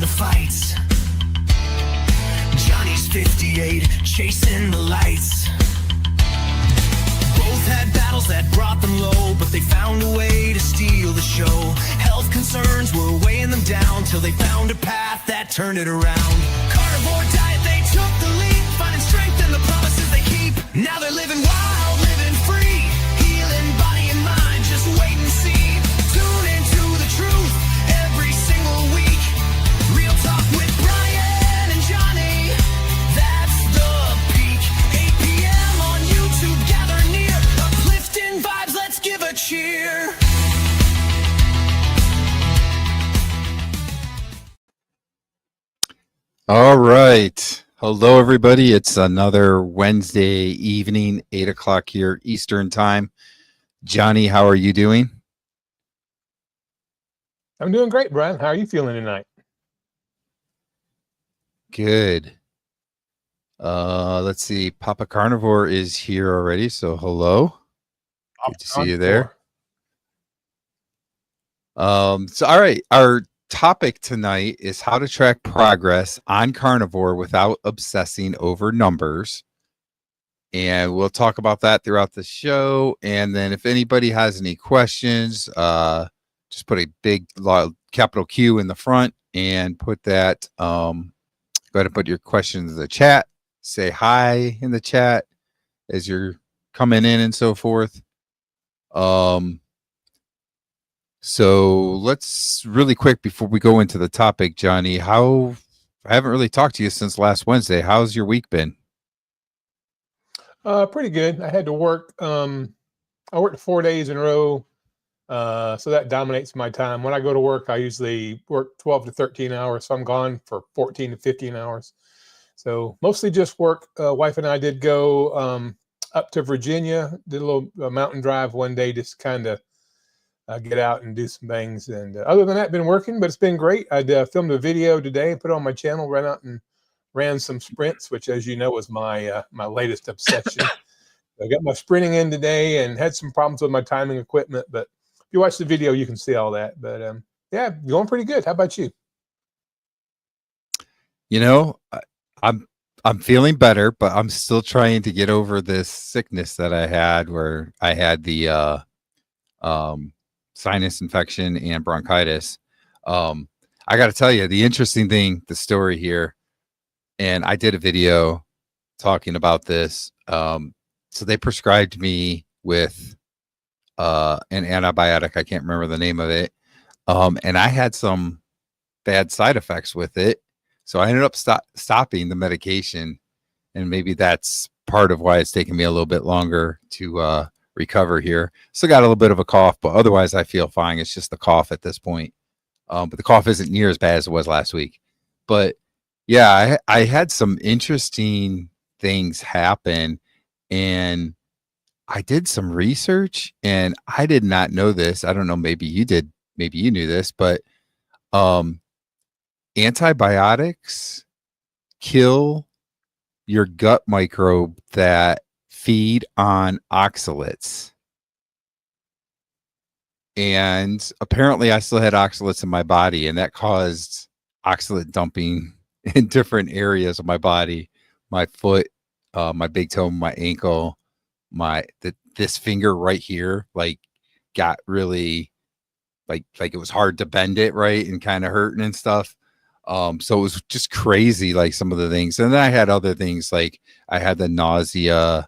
the fights. Johnny's 58, chasing the lights. Both had battles that brought them low, but they found a way to steal the show. Health concerns were weighing them down till they found a path that turned it around. Carnivore diet, they took the lead, finding strength in the promises they keep. Now they're living wild, living free, healing body and mind, just wait and see. Tune into the truth every single week. Real talk with Brian and Johnny, that's the peak. 8 p.m. on YouTube, gather near, uplifting vibes, let's give a cheer. All right. Hello, everybody. It's another Wednesday evening, 8 o'clock here Eastern time. Johnny, how are you doing? I'm doing great, Brian. How are you feeling tonight? Good. Let's see. Papa Carnivore is here already, so hello. Good to see you there. All right. Our topic tonight is how to track progress on carnivore without obsessing over numbers. And we'll talk about that throughout the show. And then if anybody has any questions, just put a big capital Q in the front and put that. Go ahead and put your questions in the chat. Say hi in the chat as you're coming in and so forth. So let's really quick before we go into the topic, Johnny, I haven't really talked to you since last Wednesday. How's your week been? Pretty good. I had to work. I worked 4 days in a row. So that dominates my time. When I go to work, I usually work 12 to 13 hours. So I'm gone for 14 to 15 hours. So mostly just work. Wife and I did go up to Virginia, did a little mountain drive one day, just kind of get out and do some things. And other than that, been working, but it's been great. I filmed a video today, put it on my channel, ran out and ran some sprints, which, as you know, was my latest obsession. I got my sprinting in today and had some problems with my timing equipment, but if you watch the video, you can see all that. But yeah, going pretty good. How about you? You know, I'm feeling better, but I'm still trying to get over this sickness that I had, where I had the sinus infection and bronchitis. I got to tell you, the interesting thing, the story here, and I did a video talking about this. So they prescribed me with an antibiotic. I can't remember the name of it. And I had some bad side effects with it. So I ended up stopping the medication. And maybe that's part of why it's taken me a little bit longer to recover here. Still got a little bit of a cough, but otherwise I feel fine. It's just the cough at this point. But the cough isn't near as bad as it was last week. But yeah, I had some interesting things happen, and I did some research, and I did not know this. I don't know, maybe you did, maybe you knew this, but antibiotics kill your gut microbe that feed on oxalates. And apparently I still had oxalates in my body, and that caused oxalate dumping in different areas of my body. My foot, my big toe, my ankle, this finger right here, like, got really like it was hard to bend it right, and kind of hurting and stuff. So it was just crazy, like some of the things. And then I had other things, like I had the nausea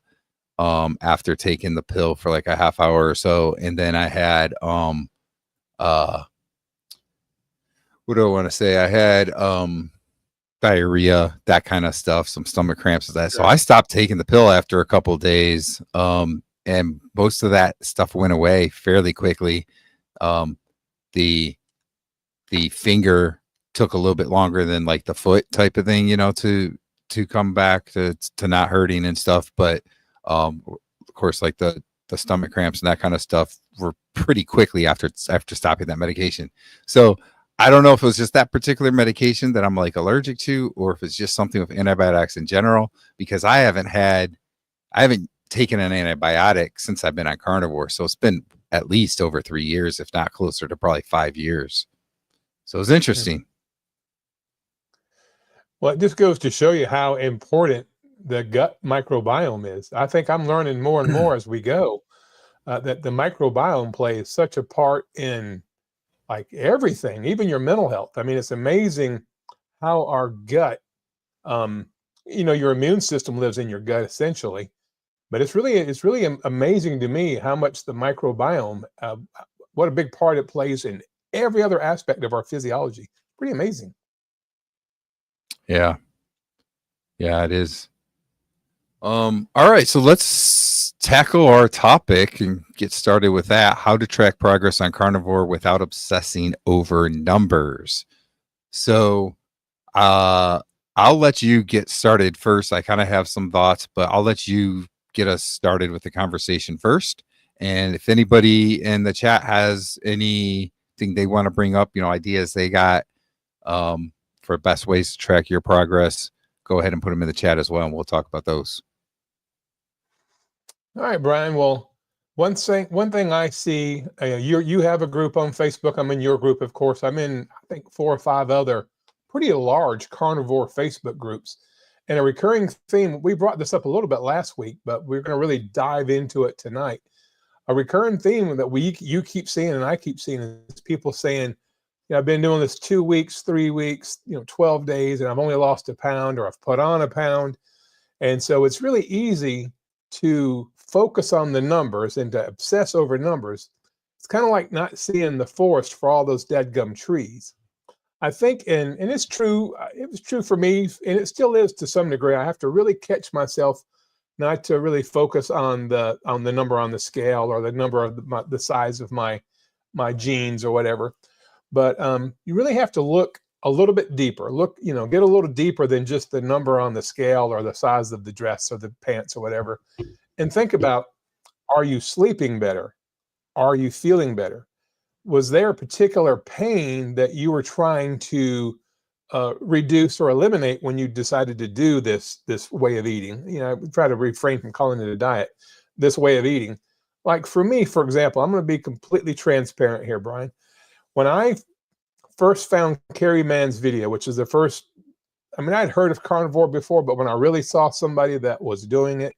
after taking the pill for like a half hour or so. And then I had what do I want to say? I had diarrhea, that kind of stuff, some stomach cramps and that. So I stopped taking the pill after a couple of days. And most of that stuff went away fairly quickly. The finger took a little bit longer than like the foot type of thing, you know, to come back to not hurting and stuff. But of course, like the stomach cramps and that kind of stuff were pretty quickly after stopping that medication. So I don't know if it was just that particular medication that I'm like allergic to, or if it's just something with antibiotics in general, because I haven't taken an antibiotic since I've been on carnivore. So it's been at least over 3 years, if not closer to probably 5 years. So it's interesting. Well, it just goes to show you how important the gut microbiome is. I think I'm learning more and more as we go that the microbiome plays such a part in like everything, even your mental health. I mean, it's amazing how our gut, um, your immune system lives in your gut essentially. But it's really amazing to me how much the microbiome, what a big part it plays in every other aspect of our physiology. Pretty amazing. Yeah. Yeah, it is. All right, so let's tackle our topic and get started with that. How to track progress on carnivore without obsessing over numbers. So, uh, I'll let you get started first. I kind of have some thoughts, but I'll let you get us started with the conversation first. And if anybody in the chat has anything they want to bring up, ideas they got for best ways to track your progress, go ahead and put them in the chat as well, and we'll talk about those. All right, Brian. Well, one thing I see, you have a group on Facebook. I'm in your group, of course. I'm in, I think, 4 or 5 other pretty large carnivore Facebook groups. And a recurring theme, we brought this up a little bit last week, but we're going to really dive into it tonight. A recurring theme that you keep seeing and I keep seeing is people saying, I've been doing this 2 weeks, 3 weeks, 12 days, and I've only lost a pound or I've put on a pound. And so it's really easy to focus on the numbers and to obsess over numbers. It's kind of like not seeing the forest for all those dead gum trees. I think, and it's true, it was true for me, and it still is to some degree. I have to really catch myself not to really focus on the number on the scale or the number of the size of my jeans or whatever. But you really have to look a little bit deeper. Get a little deeper than just the number on the scale or the size of the dress or the pants or whatever. And think about, are you sleeping better? Are you feeling better? Was there a particular pain that you were trying to reduce or eliminate when you decided to do this way of eating? Try to refrain from calling it a diet, this way of eating. Like for me, for example, I'm going to be completely transparent here, Brian. When I first found Carrie Mann's video, which is the first, I'd heard of carnivore before, but when I really saw somebody that was doing it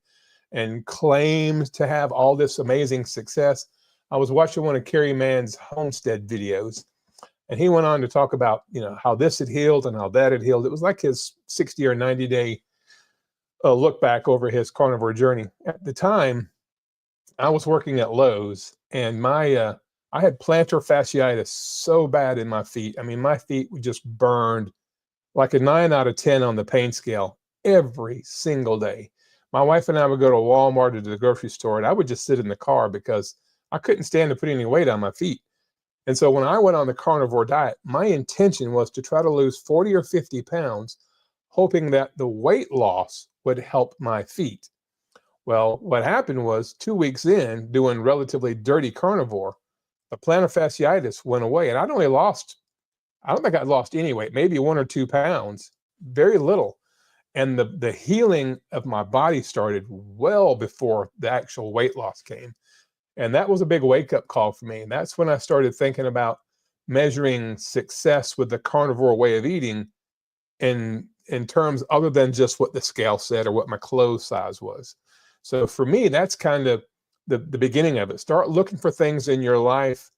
and claimed to have all this amazing success, I was watching one of Carrie Mann's homestead videos, and he went on to talk about, how this had healed and how that had healed. It was like his 60 or 90 day look back over his carnivore journey. At the time, I was working at Lowe's, and I had plantar fasciitis so bad in my feet. My feet were just burned like a 9 out of 10 on the pain scale every single day. My wife and I would go to Walmart or to the grocery store, and I would just sit in the car because I couldn't stand to put any weight on my feet. And so when I went on the carnivore diet, my intention was to try to lose 40 or 50 pounds, hoping that the weight loss would help my feet. Well, what happened was 2 weeks in, doing relatively dirty carnivore, the plantar fasciitis went away. And I don't think I lost any weight, maybe 1 or 2 pounds, very little. And the healing of my body started well before the actual weight loss came. And that was a big wake-up call for me. And that's when I started thinking about measuring success with the carnivore way of eating in terms other than just what the scale said or what my clothes size was. So for me, that's kind of the beginning of it. Start looking for things in your life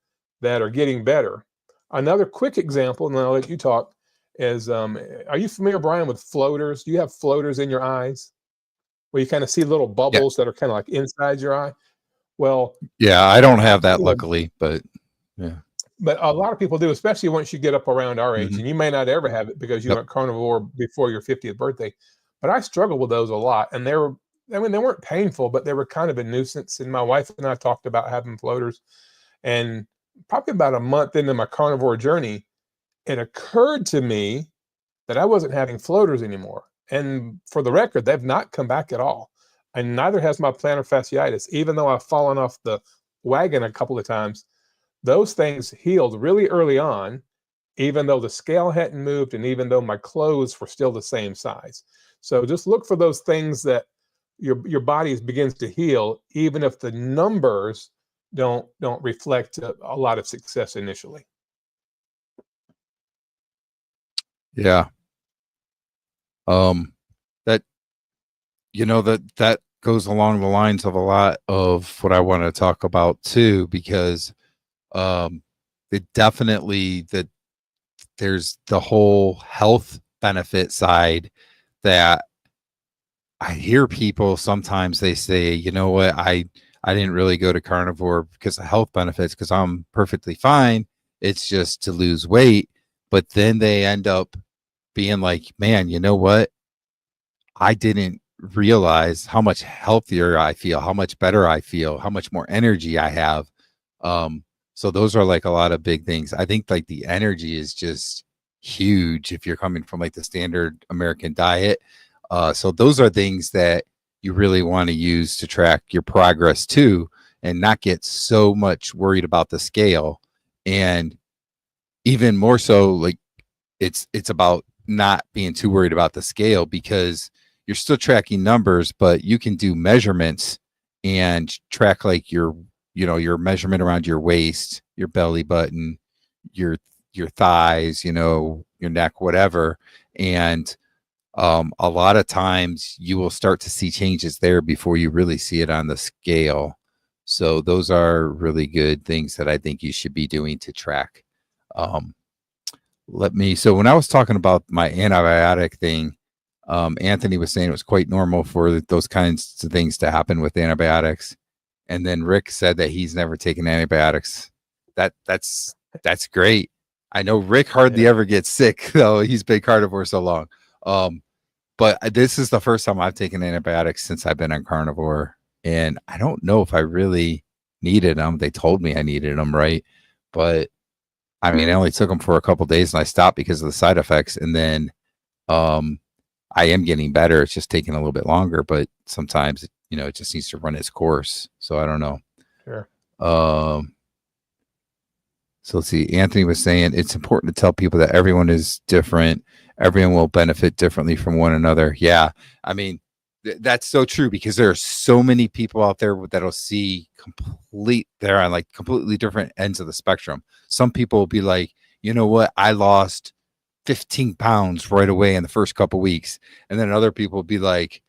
that are getting better. Another quick example, and then I'll let you talk, is are you familiar, Brian, with floaters? Do you have floaters in your eyes where you kind of see little bubbles that are kind of like inside your eye? Well, Yeah, I don't have that luckily, but yeah. But a lot of people do, especially once you get up around our age, Mhm. and you may not ever have it because you Yep. went carnivore before your 50th birthday. But I struggled with those a lot, and they weren't painful, but they were kind of a nuisance. And my wife and I talked about having floaters, and probably about a month into my carnivore journey, it occurred to me that I wasn't having floaters anymore. And for the record, they've not come back at all. And neither has my plantar fasciitis, even though I've fallen off the wagon a couple of times. Those things healed really early on, even though the scale hadn't moved and even though my clothes were still the same size. So just look for those things that your body begins to heal, even if the numbers don't reflect a lot of success initially. Yeah. That that goes along the lines of a lot of what I want to talk about too, because it definitely that there's the whole health benefit side that I hear people sometimes they say, you know what, I didn't really go to carnivore because of health benefits because I'm perfectly fine. It's just to lose weight. But then they end up being like, man, you know what? I didn't realize how much healthier I feel, how much better I feel, how much more energy I have. So those are like a lot of big things. I think like the energy is just huge if you're coming from like the standard American diet. So those are things that you really want to use to track your progress too, and not get so much worried about the scale. And even more so, like it's about not being too worried about the scale because you're still tracking numbers, but you can do measurements and track like your measurement around your waist, your belly button, your thighs, your neck, whatever. And a lot of times you will start to see changes there before you really see it on the scale. So those are really good things that I think you should be doing to track. Um, so when I was talking about my antibiotic thing, Anthony was saying it was quite normal for those kinds of things to happen with antibiotics. And then Rick said that he's never taken antibiotics. That's great. I know Rick hardly ever gets sick though. He's been carnivore so long. But this is the first time I've taken antibiotics since I've been on carnivore. And I don't know if I really needed them. They told me I needed them, right? But I mean, I only took them for a couple days and I stopped because of the side effects. And then I am getting better. It's just taking a little bit longer, but sometimes, it just needs to run its course. So I don't know. Sure. So let's see. Anthony was saying it's important to tell people that everyone is different. Everyone will benefit differently from one another. Yeah. I mean, that's so true because there are so many people out there that'll see they're on like completely different ends of the spectrum. Some people will be like, you know what? I lost 15 pounds right away in the first couple weeks. And then other people will be like,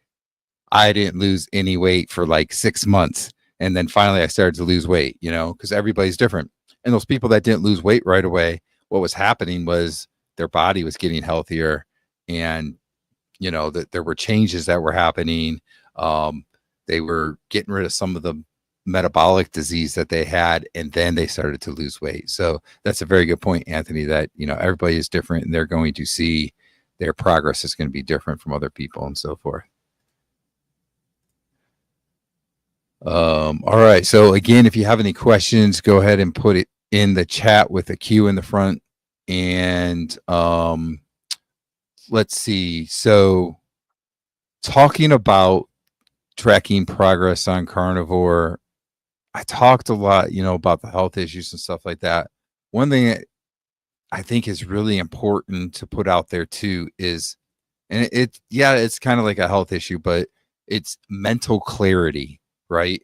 I didn't lose any weight for like 6 months. And then finally I started to lose weight, because everybody's different. And those people that didn't lose weight right away, what was happening was their body was getting healthier and, that there were changes that were happening. They were getting rid of some of the metabolic disease that they had, and then they started to lose weight. So that's a very good point, Anthony, that, everybody is different and they're going to see their progress is going to be different from other people and so forth. All right. So again, if you have any questions, go ahead and put it in the chat with a Q in the front. And let's see. So talking about tracking progress on carnivore, I talked a lot, about the health issues and stuff like that. One thing that I think is really important to put out there too is, and it's kind of like a health issue, but it's mental clarity, right?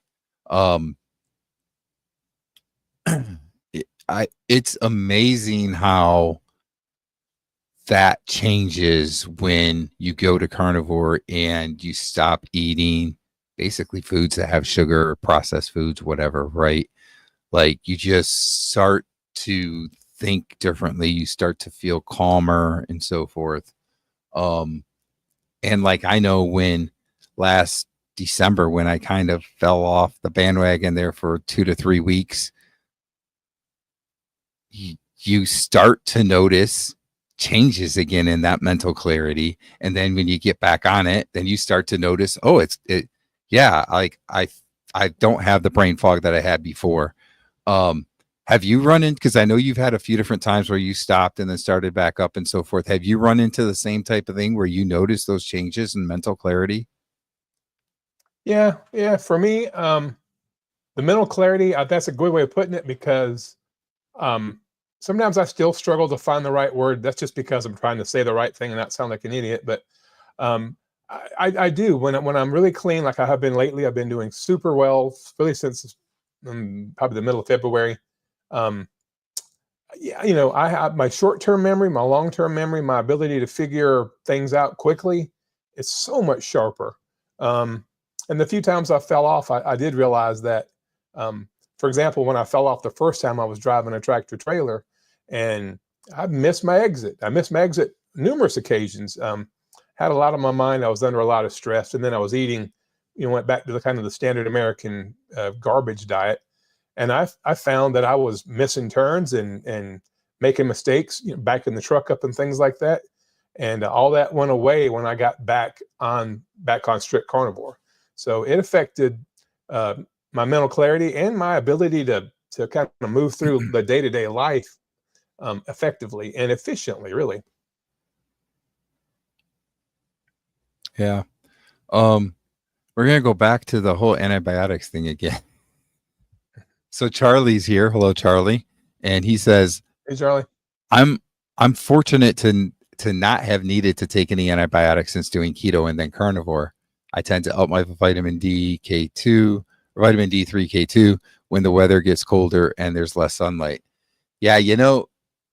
It's amazing how that changes when you go to carnivore and you stop eating basically foods that have sugar, processed foods, whatever, right? Like you just start to think differently. You start to feel calmer and so forth. And like, I know when last December, when I kind of fell off the bandwagon there for 2 to 3 weeks, you start to notice changes again in that mental clarity. And then when you get back on it, then you start to notice, like I don't have the brain fog that I had before. Have you run in, because I know you've had a few different times where you stopped and then started back up and so forth. Have you run into the same type of thing where you notice those changes in mental clarity? Yeah. For me, the mental clarity, that's a good way of putting it because sometimes I still struggle to find the right word. That's just because I'm trying to say the right thing and not sound like an idiot. But I do when I'm really clean, like I have been lately. I've been doing super well, really since probably the middle of February. Yeah, I have my short-term memory, my long-term memory, my ability to figure things out quickly. It's so much sharper. Um, and the few times I fell off, I did realize that. Um, for example, when I fell off the first time, I was driving a tractor trailer, and I missed my exit. I missed my exit numerous occasions. Had a lot on my mind. I was under a lot of stress, and then I was eating. Went back to the kind of the standard American garbage diet, and I found that I was missing turns and making mistakes, backing the truck up and things like that. And all that went away when I got back on strict carnivore. So it affected uh, my mental clarity and my ability to kind of move through the day to day life effectively and efficiently, really. Yeah. We're gonna go back to the whole antibiotics thing again. So Charlie's here. Hello, Charlie. And he says, Hey, Charlie. I'm fortunate to not have needed to take any antibiotics since doing keto and then carnivore. I tend to up my vitamin D K2 or vitamin D3 K2 when the weather gets colder and there's less sunlight. Yeah,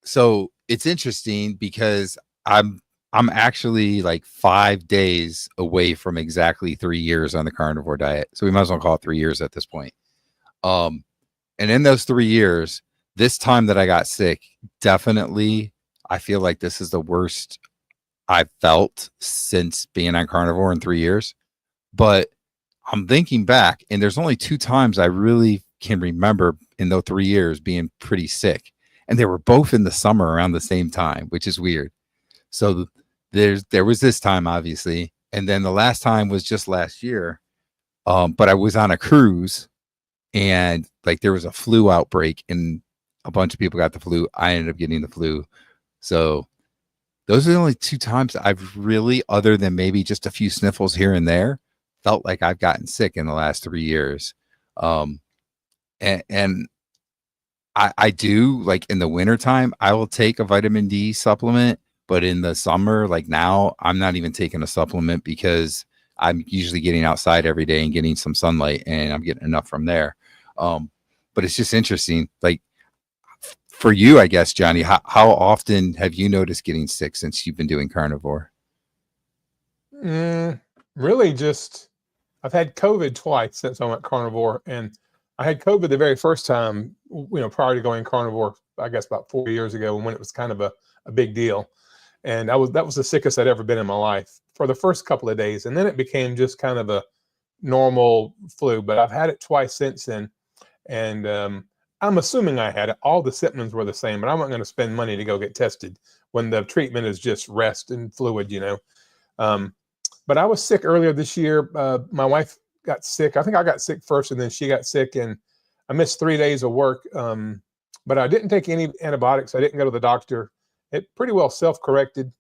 so it's interesting because I'm actually like 5 days away from exactly 3 years on the carnivore diet. So we might as well call it 3 years at this point. And in those 3 years, this time that I got sick, definitely, I feel like this is the worst I've felt since being on carnivore in 3 years. But I'm thinking back, and there's only 2 times I really can remember in those 3 years being pretty sick. And they were both in the summer around the same time, which is weird. So there was this time, obviously. And then the last time was just last year. But I was on a cruise, and like there was a flu outbreak and a bunch of people got the flu. I ended up getting the flu. So those are the only 2 times I've really, other than maybe just a few sniffles here and there, felt like I've gotten sick in the last 3 years. And I do, like in the wintertime, I will take a vitamin D supplement, but in the summer, like now, I'm not even taking a supplement because I'm usually getting outside every day and getting some sunlight, and I'm getting enough from there. But it's just interesting. Like for you, I guess, Johnny, how often have you noticed getting sick since you've been doing carnivore? Really, just I've had COVID twice since I went carnivore, and I had COVID the very first time, prior to going carnivore, I guess about 4 years ago, when it was kind of a big deal. And that was the sickest I'd ever been in my life for the first couple of days. And then it became just kind of a normal flu, but I've had it twice since then. And I'm assuming I had it. All the symptoms were the same, but I'm not going to spend money to go get tested when the treatment is just rest and fluid, But I was sick earlier this year. My wife got sick. I think I got sick first, and then she got sick, and I missed 3 days of work. But I didn't take any antibiotics. I didn't go to the doctor. It pretty well self-corrected.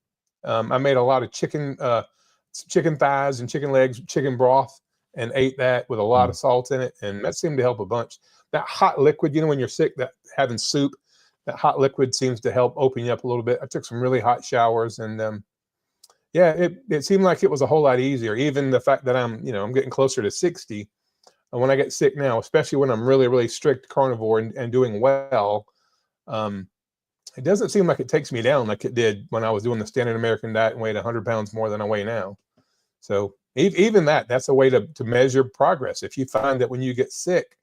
I made a lot of chicken thighs and chicken legs, chicken broth, and ate that with a lot of salt in it, and that seemed to help a bunch. That hot liquid, when you're sick, that having soup, that hot liquid seems to help open you up a little bit. I took some really hot showers, and yeah, it seemed like it was a whole lot easier. Even the fact that I'm getting closer to 60, and when I get sick now, especially when I'm really, really strict carnivore and doing well, it doesn't seem like it takes me down like it did when I was doing the standard American diet and weighed 100 pounds more than I weigh now. So even that's a way to measure progress. If you find that when you get sick,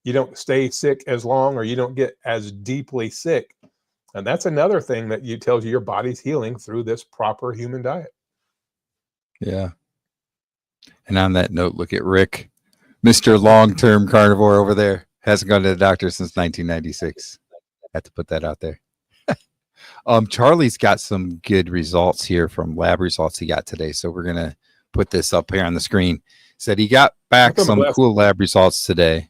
you don't stay sick as long, or you don't get as deeply sick, and that's another thing that tells you your body's healing through this proper human diet. Yeah. And on that note, look at Rick, Mr. Long-term carnivore over there. Hasn't gone to the doctor since 1996. Had to put that out there. Charlie's got some good results here from lab results he got today. So we're going to put this up here on the screen. Said he got back some cool lab results today.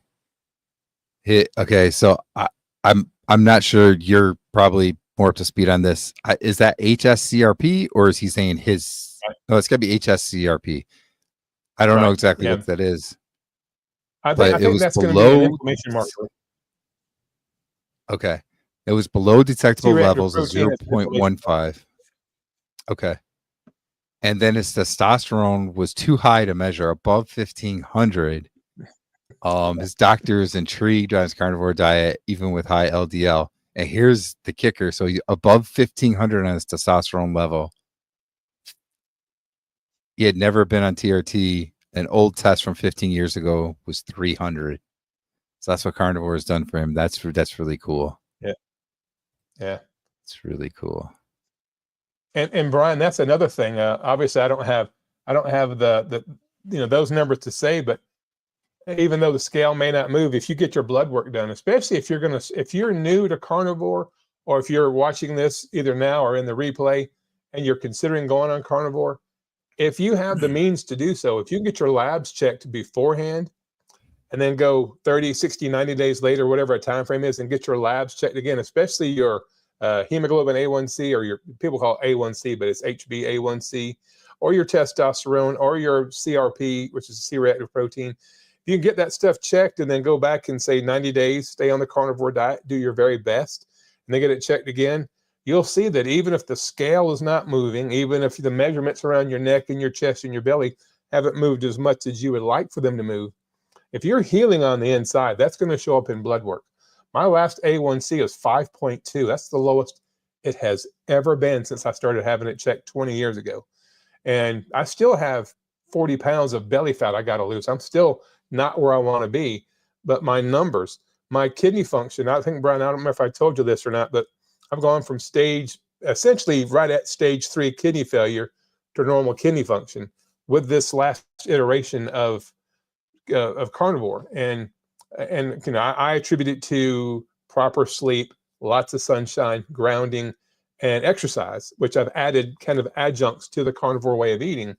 Okay, so I'm not sure, you're probably more up to speed on this. Is that HSCRP, or is he saying his? No, it's got to be HSCRP. I don't know exactly what that is. I think that's going to be an inflammation marker. Okay. It was below detectable levels of 0.15. Okay. And then his testosterone was too high to measure, above 1500. His doctor is intrigued on his carnivore diet, even with high LDL. And here's the kicker. So above 1,500 on his testosterone level. He had never been on TRT. An old test from 15 years ago was 300. So that's what Carnivore has done for him. That's really cool. Yeah. Yeah. It's really cool. And Brian, that's another thing. Obviously, I don't have the those numbers to say, but even though the scale may not move, if you get your blood work done, especially if you're new to carnivore, or if you're watching this either now or in the replay, and you're considering going on carnivore, if you have the means to do so, if you get your labs checked beforehand, and then go 30, 60, 90 days later, whatever a time frame is, and get your labs checked again, especially your hemoglobin A1C, or your people call it A1C, but it's HbA1C, or your testosterone, or your CRP, which is a C-reactive protein. If you can get that stuff checked and then go back and say 90 days, stay on the carnivore diet, do your very best, and then get it checked again, you'll see that even if the scale is not moving, even if the measurements around your neck and your chest and your belly haven't moved as much as you would like for them to move, if you're healing on the inside, that's going to show up in blood work. My last A1C is 5.2. That's the lowest it has ever been since I started having it checked 20 years ago. And I still have 40 pounds of belly fat I got to lose. I'm still not where I want to be, but my numbers, my kidney function, I think, Brian, I don't know if I told you this or not, but I've gone from essentially right at stage 3 kidney failure to normal kidney function with this last iteration of carnivore. And I attribute it to proper sleep, lots of sunshine, grounding, and exercise, which I've added kind of adjuncts to the carnivore way of eating.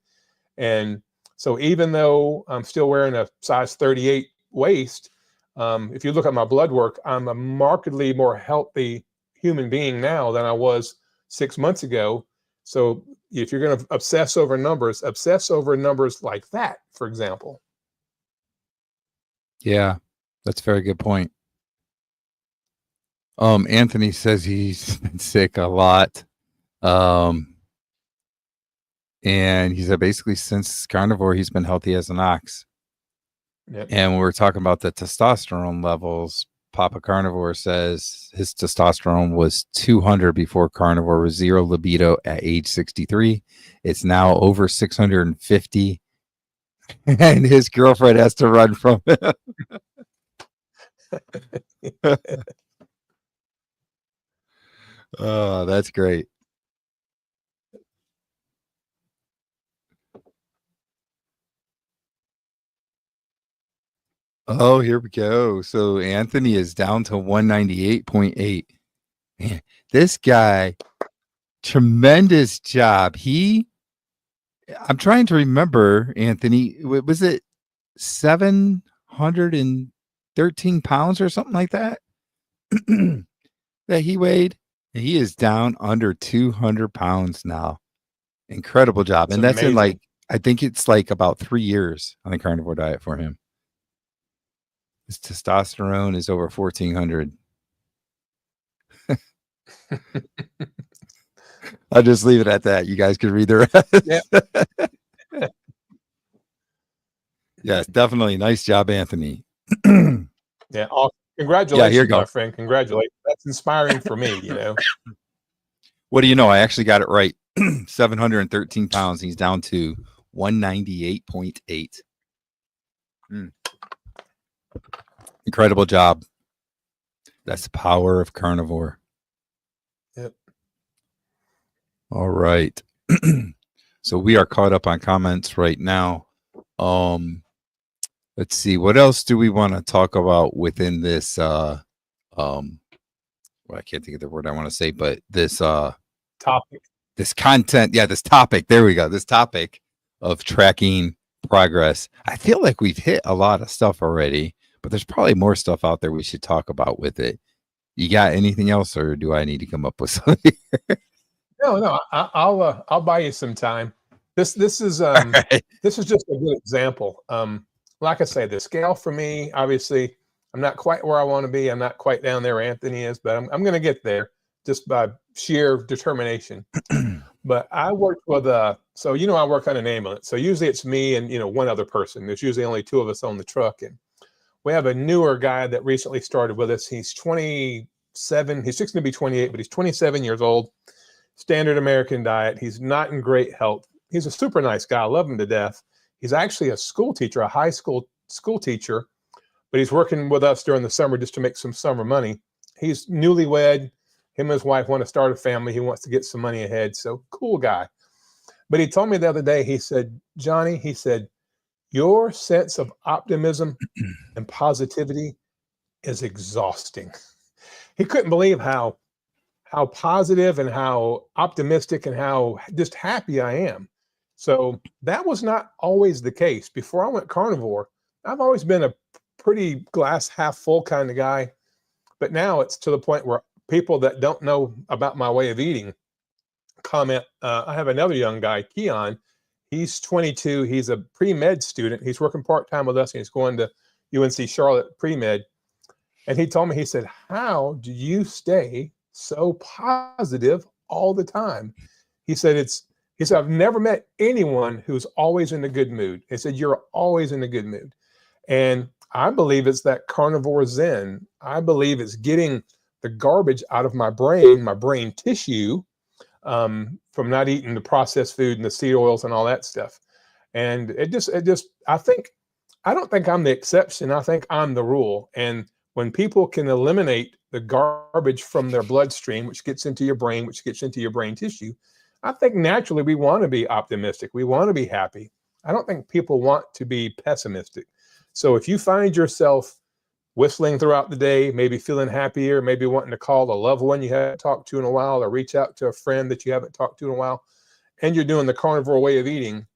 And so even though I'm still wearing a size 38 waist, if you look at my blood work, I'm a markedly more healthy human being now than I was 6 months ago. So if you're going to obsess over numbers like that, for example. Yeah, that's a very good point. Anthony says he's been sick a lot. And he said basically since carnivore, he's been healthy as an ox. Yep. And when we're talking about the testosterone levels, Papa Carnivore says his testosterone was 200 before carnivore, with zero libido at age 63. It's now over 650. And his girlfriend has to run from him. Oh, that's great. Oh, here we go. So Anthony is down to 198.8. Man, this guy, tremendous job. I'm trying to remember, Anthony, was it 713 pounds or something like that that he weighed? He is down under 200 pounds now. Incredible job. That's and that's amazing. in I think it's about 3 years on the carnivore diet for him. His testosterone is over 1,400. I'll just leave it at that. You guys can read the rest. Yep. Yes, definitely. Nice job, Anthony. Yeah. Awesome. Congratulations, here you go. my friend. Congratulations. That's inspiring for me, What do you know? I actually got it right. 713 pounds. He's down to 198.8. Incredible job. That's the power of carnivore. Yep. All right. So we are caught up on comments right now. Let's see. What else do we want to talk about within this well, I can't think of the word I want to say, but this Topic. This content, this topic. There we go. This topic of tracking progress. I feel like we've hit a lot of stuff already, but there's probably more stuff out there we should talk about with it. You got anything else, or do I need to come up with something? No, I'll buy you some time. This is Right. This is just a good example. Like I say, the scale for me, obviously, I'm not quite where I want to be. I'm not quite down there where Anthony is, but I'm going to get there just by sheer determination. But I worked with I work on an ambulance. So usually it's me and one other person. There's usually only 2 of us on the truck, and we have a newer guy that recently started with us. He's 20 27. He's just going to be 28, but he's 27 years old. Standard American diet. He's not in great health. He's a super nice guy. I love him to death. He's actually a school teacher, a high school teacher, but he's working with us during the summer just to make some summer money. He's newlywed. Him and his wife want to start a family. He wants to get some money ahead. So cool guy. But he told me the other day, he said, Johnny, he said, your sense of optimism and positivity is exhausting. He couldn't believe how positive and how optimistic and how just happy I am. So that was not always the case. Before I went carnivore, I've always been a pretty glass half full kind of guy. But now it's to the point where people that don't know about my way of eating comment. I have another young guy, Keon. He's 22. He's a pre-med student. He's working part-time with us, and he's going to UNC Charlotte pre-med. And he told me, he said, how do you stay so positive all the time? He said, I've never met anyone who's always in a good mood. He said, you're always in a good mood. And I believe it's that carnivore zen. I believe it's getting the garbage out of my brain tissue, from not eating the processed food and the seed oils and all that stuff. And I don't think I'm the exception. I think I'm the rule. And when people can eliminate the garbage from their bloodstream, which gets into your brain, which gets into your brain tissue, I think naturally we want to be optimistic. We want to be happy. I don't think people want to be pessimistic. So if you find yourself whistling throughout the day, maybe feeling happier, maybe wanting to call a loved one you haven't talked to in a while, or reach out to a friend that you haven't talked to in a while, and you're doing the carnivore way of eating,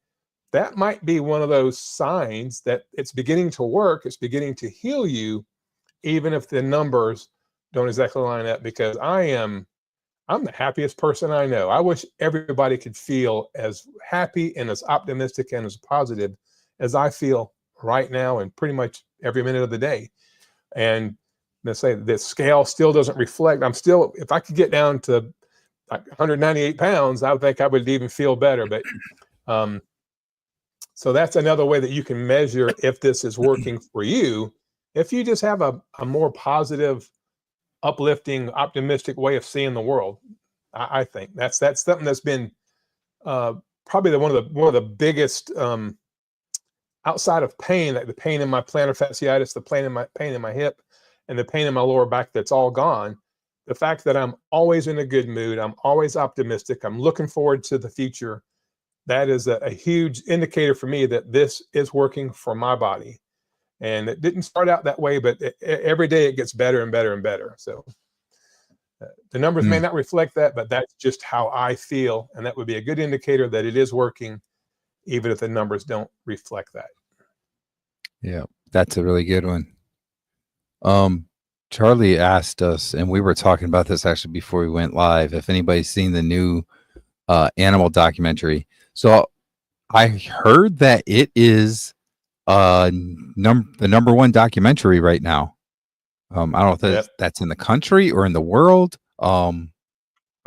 that might be one of those signs that it's beginning to work. It's beginning to heal you, even if the numbers don't exactly line up, because I'm the happiest person I know. I wish everybody could feel as happy and as optimistic and as positive as I feel right now and pretty much every minute of the day. And let's say the scale still doesn't reflect. If I could get down to like 198 pounds, I would think I would even feel better. But so that's another way that you can measure if this is working for you. If you just have a more positive, uplifting, optimistic way of seeing the world, I think that's something that's been probably one of the biggest, outside of pain, like the pain in my plantar fasciitis, the pain in my hip, and the pain in my lower back that's all gone. The fact that I'm always in a good mood, I'm always optimistic, I'm looking forward to the future, that is a huge indicator for me that this is working for my body. And it didn't start out that way, but every day it gets better and better and better. So the numbers may not reflect that, but that's just how I feel. And that would be a good indicator that it is working, even if the numbers don't reflect that. Yeah, that's a really good one. Charlie asked us, and we were talking about this actually before we went live, if anybody's seen the new animal documentary. So I heard that it is the number one documentary right now. I don't know if that's in the country or in the world. I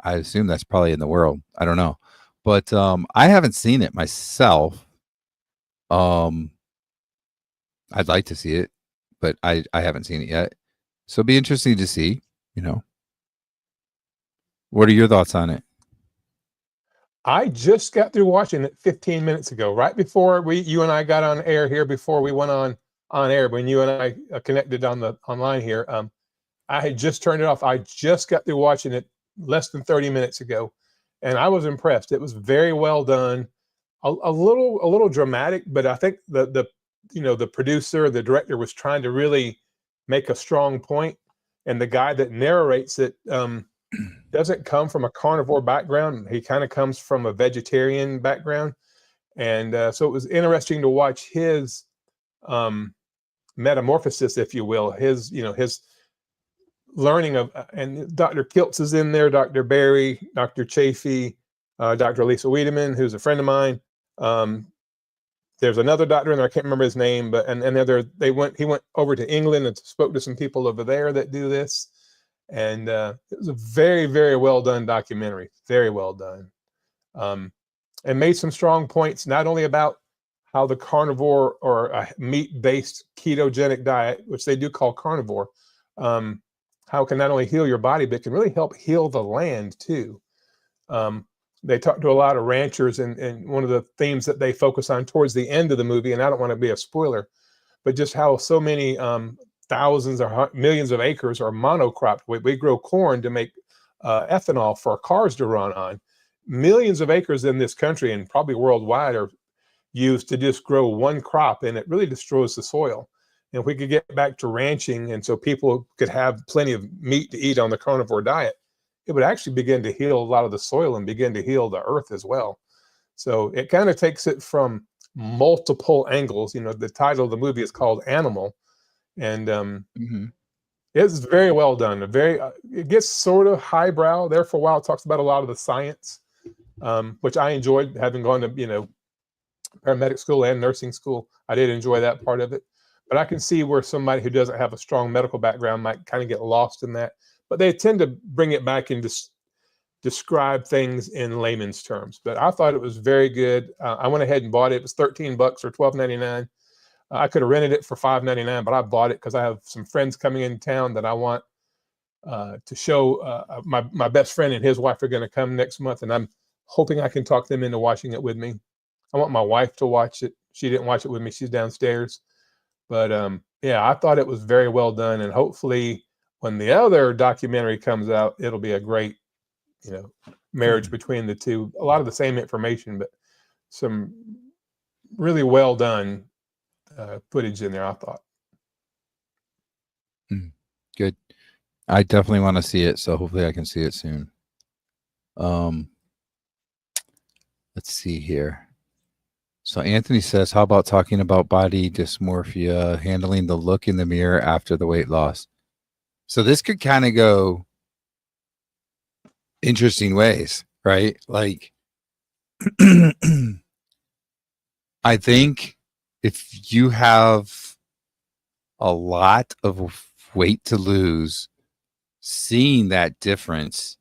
assume that's probably in the world. I don't know. But I haven't seen it myself. I'd like to see it, but I haven't seen it yet. So it'll be interesting to see, What are your thoughts on it? I just got through watching it 15 minutes ago, right before you and I got on air here, before we went on air, when you and I connected online here. I had just turned it off. I just got through watching it less than 30 minutes ago, and I was impressed. It was very well done. A little dramatic, but I think the producer, the director was trying to really make a strong point, and the guy that narrates it doesn't come from a carnivore background. He kind of comes from a vegetarian background, and so it was interesting to watch his metamorphosis, if you will, his learning of, and Dr. Kiltz is in there, Dr. Barry, Dr. Chafee, Dr. Lisa Wiedemann, who's a friend of mine. There's another doctor in there, I can't remember his name, but he went over to England and spoke to some people over there that do this. And it was a very, very well done documentary, very well done. And made some strong points, not only about how the carnivore or a meat-based ketogenic diet, which they do call carnivore, how it can not only heal your body, but can really help heal the land too. Um, they talk to a lot of ranchers, and one of the themes that they focus on towards the end of the movie, and I don't want to be a spoiler, but just how so many thousands or millions of acres are monocropped. We grow corn to make ethanol for cars to run on. Millions of acres in this country and probably worldwide are used to just grow one crop, and it really destroys the soil. And if we could get back to ranching, and so people could have plenty of meat to eat on the carnivore diet, it would actually begin to heal a lot of the soil and begin to heal the earth as well. So it kind of takes it from multiple angles. You know, the title of the movie is called Animal, and it's very well done. It gets sort of highbrow there for a while. It talks about a lot of the science, which I enjoyed, having gone to, you know, paramedic school and nursing school. I did enjoy that part of it, but I can see where somebody who doesn't have a strong medical background might kind of get lost in that. But they tend to bring it back and just describe things in layman's terms. But I thought it was very good. I went ahead and bought it. It was $13 or $12.99. I could have rented it for $5.99, but I bought it because I have some friends coming in town that I want to show. My best friend and his wife are going to come next month, and I'm hoping I can talk them into watching it with me. I want my wife to watch it. She didn't watch it with me. She's downstairs. But yeah, I thought it was very well done, and hopefully when the other documentary comes out, it'll be a great, you know, marriage between the two. A lot of the same information, but some really well done footage in there, I thought. Good. I definitely want to see it, so hopefully I can see it soon. Let's see here. So Anthony says, how about talking about body dysmorphia, handling the look in the mirror after the weight loss? So this could kind of go interesting ways, right? Like, I think if you have a lot of weight to lose, seeing that difference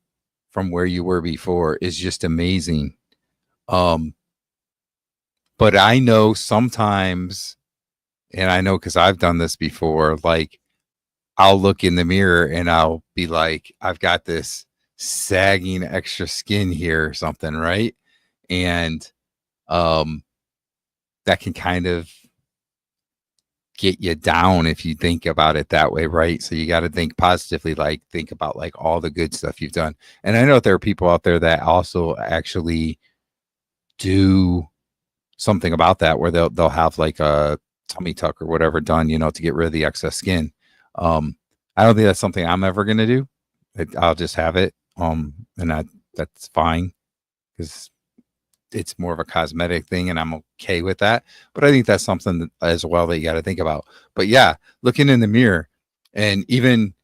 from where you were before is just amazing. But I know sometimes, and I know because I've done this before, like I'll look in the mirror and I'll be like, I've got this sagging extra skin here or something, right? And that can kind of get you down if you think about it that way, right? So you got to think positively, like think about like all the good stuff you've done. And I know there are people out there that also actually do something about that, where they'll have like a tummy tuck or whatever done, you know, to get rid of the excess skin. I don't think that's something I'm ever going to do. I'll just have it. And that's fine because it's more of a cosmetic thing and I'm okay with that. But I think that's something as well that you got to think about. But yeah, looking in the mirror, and even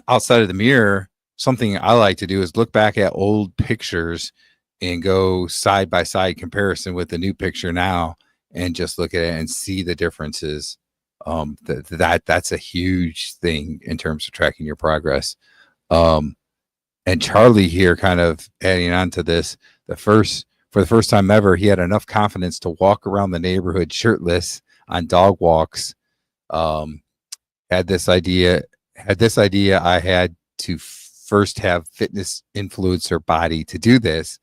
outside of the mirror, something I like to do is look back at old pictures and go side by side comparison with the new picture now and just look at it and see the differences. That's a huge thing in terms of tracking your progress. And Charlie here kind of adding on to this, for the first time ever, he had enough confidence to walk around the neighborhood shirtless on dog walks. Had this idea I had to first have fitness influence her body to do this,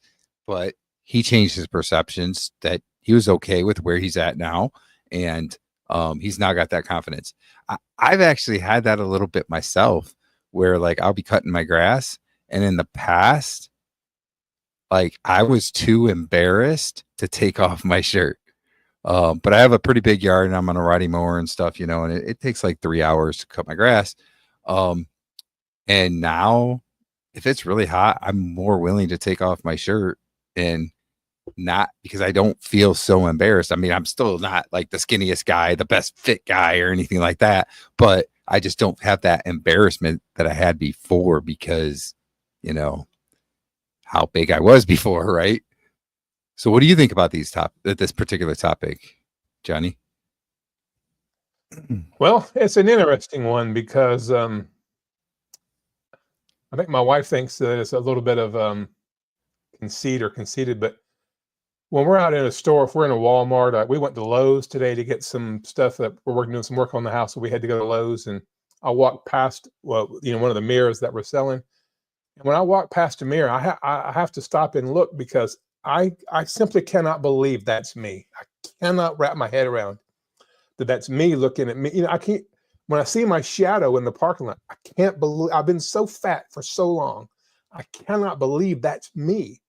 but he changed his perceptions that he was okay with where he's at now. And he's now got that confidence. I've actually had that a little bit myself, where like I'll be cutting my grass, and in the past, like I was too embarrassed to take off my shirt. But I have a pretty big yard and I'm on a riding mower and stuff, you know, and it takes like 3 hours to cut my grass. And now if it's really hot, I'm more willing to take off my shirt, and not because I don't feel so embarrassed. I mean, I'm still not like the skinniest guy, the best fit guy or anything like that, but I just don't have that embarrassment that I had before because, you know, how big I was before, right? So what do you think about this particular topic, Johnny? Well, it's an interesting one because I think my wife thinks that it's a little bit of conceited, but when we're out in a store, if we're in a Walmart, we went to Lowe's today to get some stuff that we're doing some work on the house, so we had to go to Lowe's, and I walked past, well, one of the mirrors that were selling. And when I walk past a mirror, I have to stop and look because I simply cannot believe that's me. I cannot wrap my head around that that's me looking at me. I can't, when I see my shadow in the parking lot, I can't believe I've been so fat for so long. I cannot believe that's me.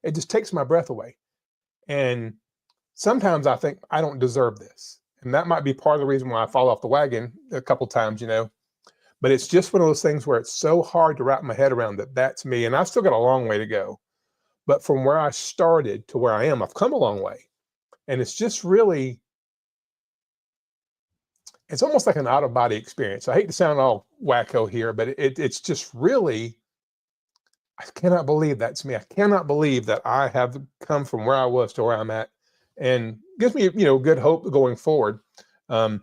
It just takes my breath away. And sometimes I think I don't deserve this. And that might be part of the reason why I fall off the wagon a couple times, but it's just one of those things where it's so hard to wrap my head around that that's me. And I've still got a long way to go. But from where I started to where I am, I've come a long way. And it's just really, it's almost like an out of body experience. I hate to sound all wacko here, but it's just really, I cannot believe that's me. I cannot believe that I have come from where I was to where I'm at, and gives me, good hope going forward. I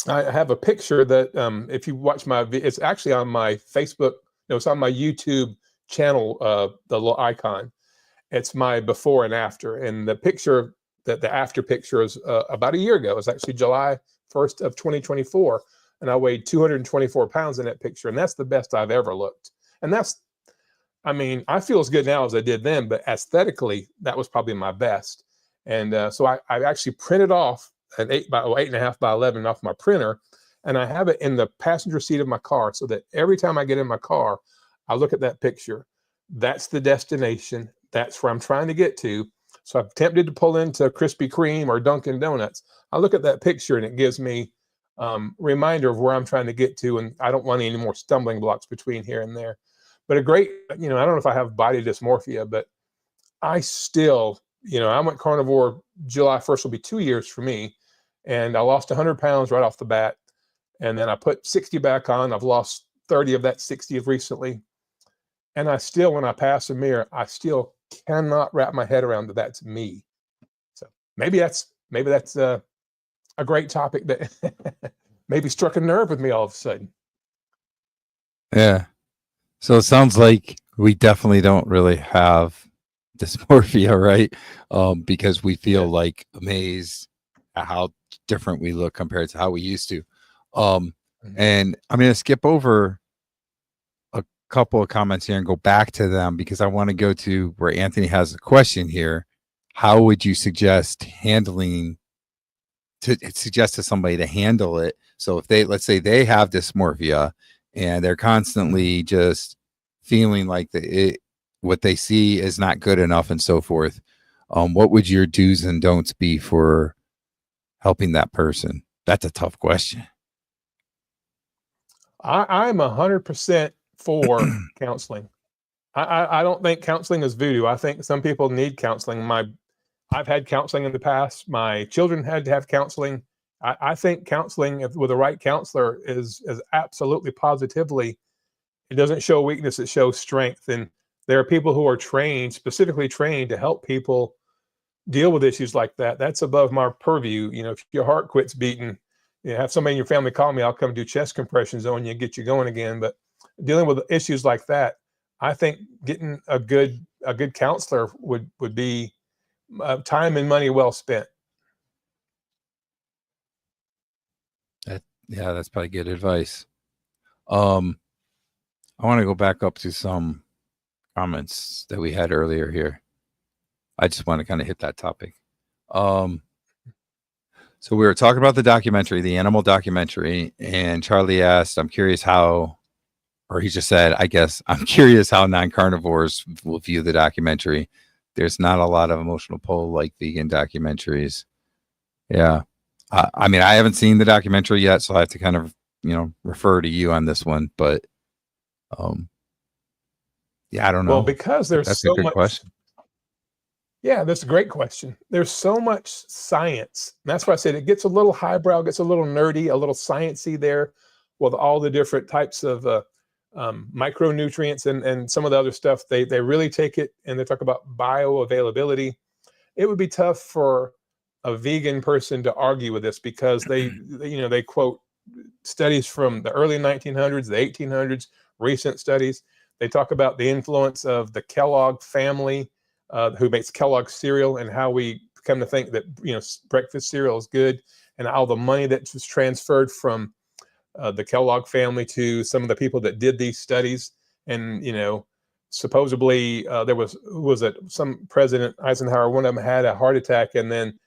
have a picture that, if you watch it's actually on my Facebook, it's on my YouTube channel, the little icon. It's my before and after. And the picture, the after picture is about a year ago. It's actually July 1st of 2024. And I weighed 224 pounds in that picture. And that's the best I've ever looked. And I feel as good now as I did then, but aesthetically, that was probably my best. And so I actually printed off an 8.5 by 11 off my printer, and I have it in the passenger seat of my car so that every time I get in my car, I look at that picture. That's the destination. That's where I'm trying to get to. So I'm tempted to pull into Krispy Kreme or Dunkin' Donuts. I look at that picture and it gives me reminder of where I'm trying to get to, and I don't want any more stumbling blocks between here and there. But a great, I don't know if I have body dysmorphia, but I still, I went carnivore. July 1st will be 2 years for me. And I lost 100 pounds right off the bat. And then I put 60 back on. I've lost 30 of that 60 recently. And I still, when I pass a mirror, I still cannot wrap my head around that that's me. So maybe that's a great topic that maybe struck a nerve with me all of a sudden. Yeah. So it sounds like we definitely don't really have dysmorphia, right? Because we feel like amazed at how different we look compared to how we used to. And I'm going to skip over a couple of comments here and go back to them because I want to go to where Anthony has a question here. How would you suggest suggest to somebody to handle it? So if let's say they have dysmorphia and they're constantly just feeling like what they see is not good enough and so forth, what would your do's and don'ts be for helping that person? That's a tough question. I'm 100% for counseling. I don't think counseling is voodoo. I think some people need counseling. I've had counseling in the past. My children had to have counseling. I think counseling with the right counselor is absolutely positively. It doesn't show weakness. It shows strength. And there are people who are specifically trained to help people deal with issues like that. That's above my purview. If your heart quits beating, have somebody in your family call me. I'll come do chest compressions on you and get you going again. But dealing with issues like that, I think getting a good counselor would be time and money well spent. Yeah, that's probably good advice. I want to go back up to some comments that we had earlier here. I just want to kind of hit that topic. So we were talking about the documentary, the animal documentary, and Charlie asked, I'm curious how, or he just said, I guess, I'm curious how non-carnivores will view the documentary. There's not a lot of emotional pull like vegan documentaries. Yeah. I mean, I haven't seen the documentary yet, so I have to kind of, refer to you on this one, but yeah, I don't know. Well, because there's that's so a good much question. Yeah, that's a great question. There's so much science. And that's why I said it gets a little highbrow, gets a little nerdy, a little sciencey there with all the different types of micronutrients and some of the other stuff. They really take it and they talk about bioavailability. It would be tough for a vegan person to argue with this because they quote studies from the early 1900s, the 1800s, recent studies. They talk about the influence of the Kellogg family, who makes Kellogg cereal, and how we come to think that breakfast cereal is good, and all the money that was transferred from the Kellogg family to some of the people that did these studies. And, supposedly there was it some President Eisenhower, one of them had a heart attack, and then,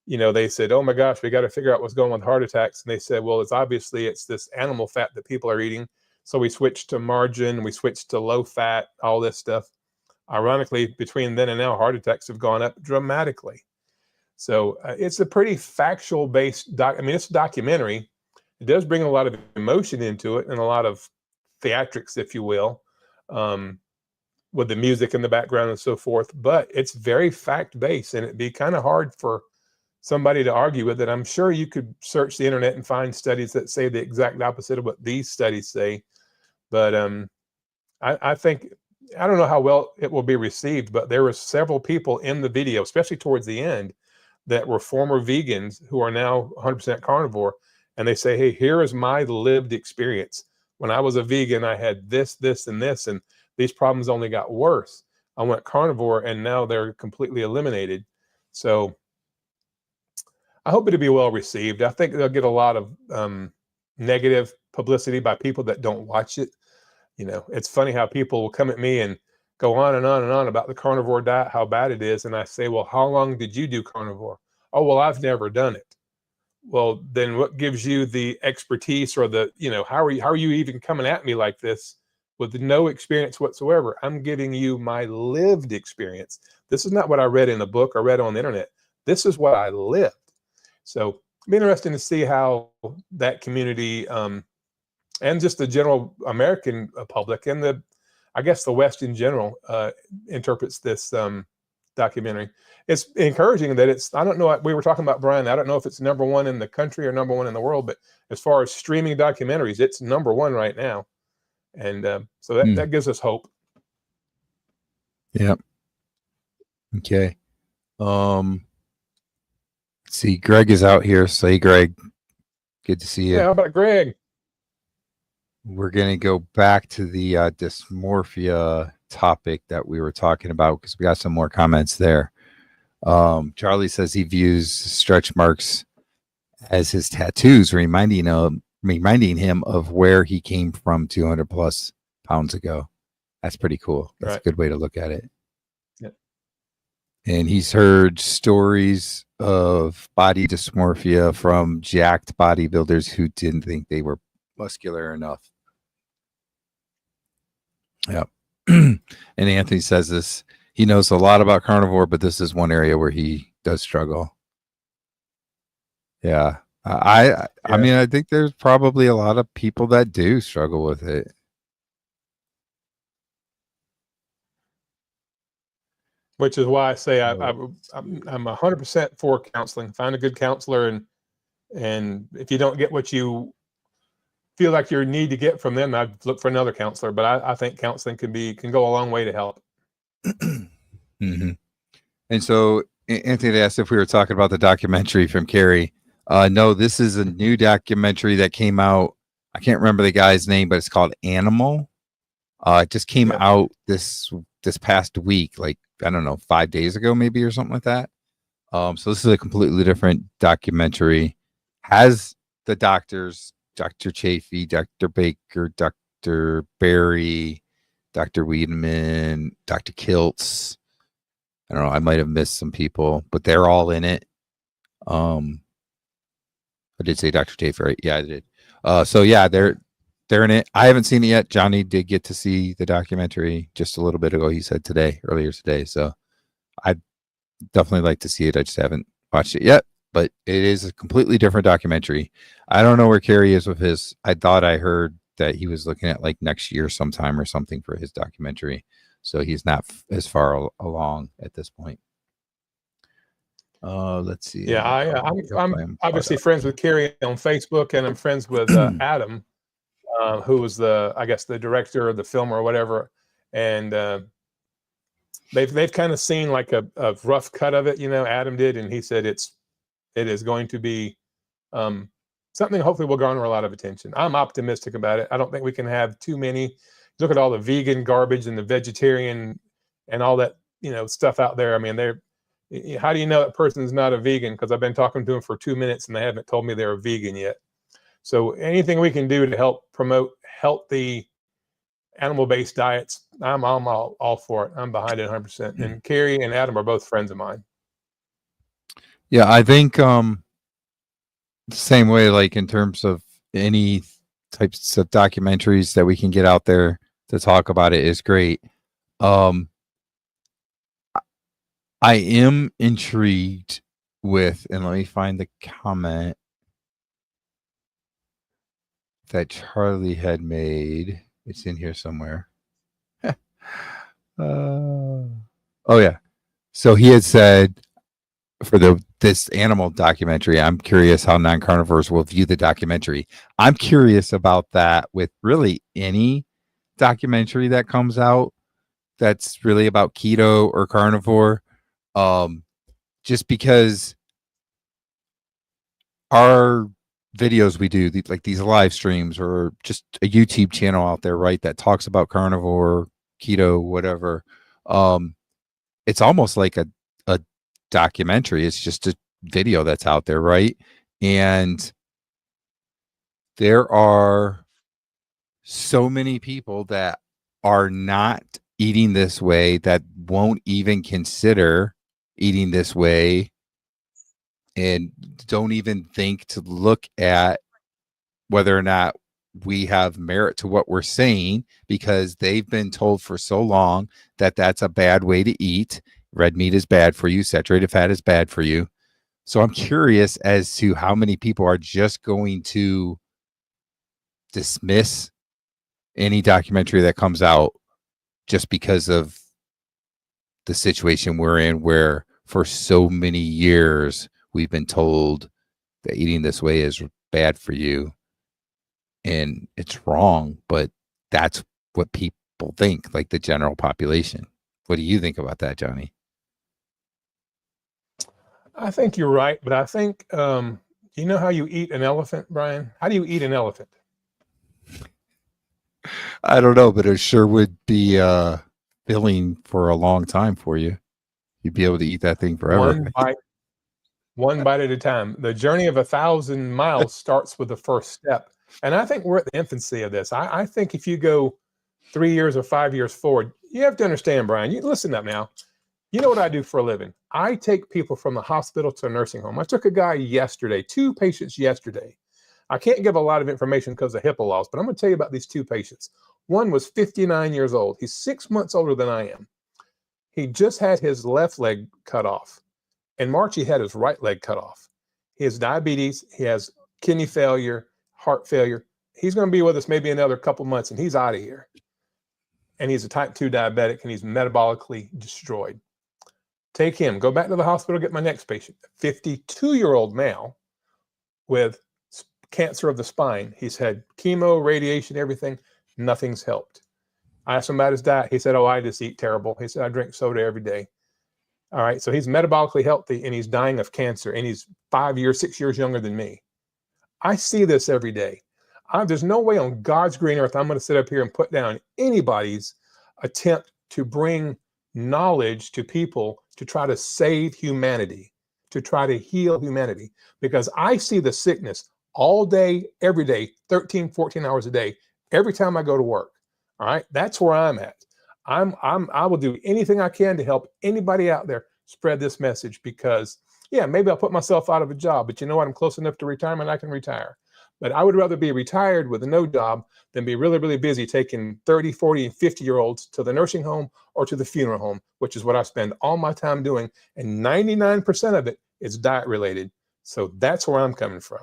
they said, oh my gosh, we got to figure out what's going on with heart attacks. And they said, well, it's this animal fat that people are eating. So we switched to margarine, we switched to low fat, all this stuff. Ironically, between then and now, heart attacks have gone up dramatically. So it's a pretty factual based it's a documentary. It does bring a lot of emotion into it and a lot of theatrics, if you will, with the music in the background and so forth. But it's very fact based, and it'd be kind of hard for somebody to argue with it. I'm sure you could search the internet and find studies that say the exact opposite of what these studies say. But I think, I don't know how well it will be received, but there were several people in the video, especially towards the end, that were former vegans who are now 100% carnivore. And they say, hey, here is my lived experience. When I was a vegan, I had this, this, and this, and these problems only got worse. I went carnivore, and now they're completely eliminated. So I hope it'll be well received. I think they'll get a lot of negative publicity by people that don't watch it. It's funny how people will come at me and go on and on and on about the carnivore diet, how bad it is. And I say, well, how long did you do carnivore? Oh, well, I've never done it. Well, then what gives you the expertise or the, how are you even coming at me like this with no experience whatsoever? I'm giving you my lived experience. This is not what I read in a book or read on the internet. This is what I lived. So it'll be interesting to see how that community and just the general American public and I guess the West in general interprets this documentary. It's encouraging that I don't know, we were talking about, Brian, I don't know if it's #1 in the country or #1 in the world, but as far as streaming documentaries, it's #1 right now. And so that gives us hope. Yep. Okay. Let's see, Greg is out here. So, hey, Greg, good to see you. Yeah, how about Greg? We're going to go back to the dysmorphia topic that we were talking about because we got some more comments there. Charlie says he views stretch marks as his tattoos, reminding him of where he came from 200 plus pounds ago. That's pretty cool. That's a good way to look at it. Yep. And he's heard stories of body dysmorphia from jacked bodybuilders who didn't think they were muscular enough. Yep. And Anthony says this. He knows a lot about carnivore, but this is one area where he does struggle. Yeah. I mean, I think there's probably a lot of people that do struggle with it. Which is why I say I'm 100% for counseling. Find a good counselor, and if you don't get what you feel like you need to get from them, I'd look for another counselor. But I think counseling can go a long way to help. Mm-hmm. And so Anthony asked if we were talking about the documentary from Carrie. No, this is a new documentary that came out. I can't remember the guy's name, but it's called Animal. It just came out this past week, like, I don't know, 5 days ago, maybe, or something like that. So this is a completely different documentary. Has the doctors, Dr. Chafee, Dr. Baker, Dr. Berry, Dr. Wiedemann, Dr. Kiltz. I don't know. I might have missed some people, but they're all in it. I did say Dr. Chafee, right? Yeah, I did. So yeah, they're in it. I haven't seen it yet. Johnny did get to see the documentary just a little bit ago. He said earlier today. So I'd definitely like to see it. I just haven't watched it yet, but it is a completely different documentary. I don't know where Carrie is with his. I thought I heard that he was looking at like next year sometime or something for his documentary. So he's not as far along at this point. Let's see. Yeah, I'm obviously friends with Carrie on Facebook, and I'm friends with Adam, who was the director of the film or whatever. And they've kind of seen like a rough cut of it, Adam did, and he said it is going to be something hopefully will garner a lot of attention. I'm optimistic about it. I don't think we can have too many. Look at all the vegan garbage and the vegetarian and all that, stuff out there. I mean, how do you know that person is not a vegan? Because I've been talking to them for 2 minutes and they haven't told me they're a vegan yet. So anything we can do to help promote healthy animal-based diets, I'm all for it. I'm behind it 100%. And Carrie and Adam are both friends of mine. Yeah, I think the same way, like in terms of any types of documentaries that we can get out there to talk about it is great. I am intrigued with, and let me find the comment that Charlie had made. It's in here somewhere. Oh yeah. So he had said for this animal documentary, I'm curious how non-carnivores will view the documentary. I'm curious about that with really any documentary that comes out that's really about keto or carnivore. Just because our videos we do, like these live streams or just a YouTube channel out there, right, that talks about carnivore, keto, whatever. It's almost like a documentary. It's just a video that's out there, right? And there are so many people that are not eating this way, that won't even consider eating this way, and don't even think to look at whether or not we have merit to what we're saying, because they've been told for so long that that's a bad way to eat. Red meat is bad for you. Saturated fat is bad for you. So I'm curious as to how many people are just going to dismiss any documentary that comes out just because of the situation we're in, where for so many years we've been told that eating this way is bad for you. And it's wrong, but that's what people think, like the general population. What do you think about that, Johnny? I think you're right, but I think, you know how you eat an elephant, Brian? How do you eat an elephant? I don't know, but it sure would be filling for a long time for you. You'd be able to eat that thing forever. One bite at a time. The journey of 1,000 miles starts with the first step. And I think we're at the infancy of this. I think if you go 3 years or 5 years forward, you have to understand, Brian, you listen up now. You know what I do for a living? I take people from the hospital to a nursing home. I took a guy yesterday, 2 patients yesterday. I can't give a lot of information because of HIPAA laws, but I'm going to tell you about these 2 patients. One was 59 years old. He's 6 months older than I am. He just had his left leg cut off. In March, he had his right leg cut off. He has diabetes. He has kidney failure, heart failure. He's going to be with us maybe another couple months, and he's out of here. And he's a type 2 diabetic, and he's metabolically destroyed. Take him. Go back to the hospital, get my next patient. 52-year-old male with cancer of the spine. He's had chemo, radiation, everything. Nothing's helped. I asked him about his diet. He said, oh, I just eat terrible. He said, I drink soda every day. All right, so he's metabolically healthy, and he's dying of cancer, and he's 5 years, 6 years younger than me. I see this every day. There's no way on God's green earth I'm going to sit up here and put down anybody's attempt to bring knowledge to people to try to save humanity, to try to heal humanity, because I see the sickness all day, every day, 13, 14 hours a day, every time I go to work. All right, that's where I'm at. I will do anything I can to help anybody out there spread this message, because yeah, maybe I'll put myself out of a job, but you know what? I'm close enough to retirement, I can retire. But I would rather be retired with no job than be really, really busy taking 30, 40, and 50-year-olds to the nursing home or to the funeral home, which is what I spend all my time doing. And 99% of it is diet related. So that's where I'm coming from.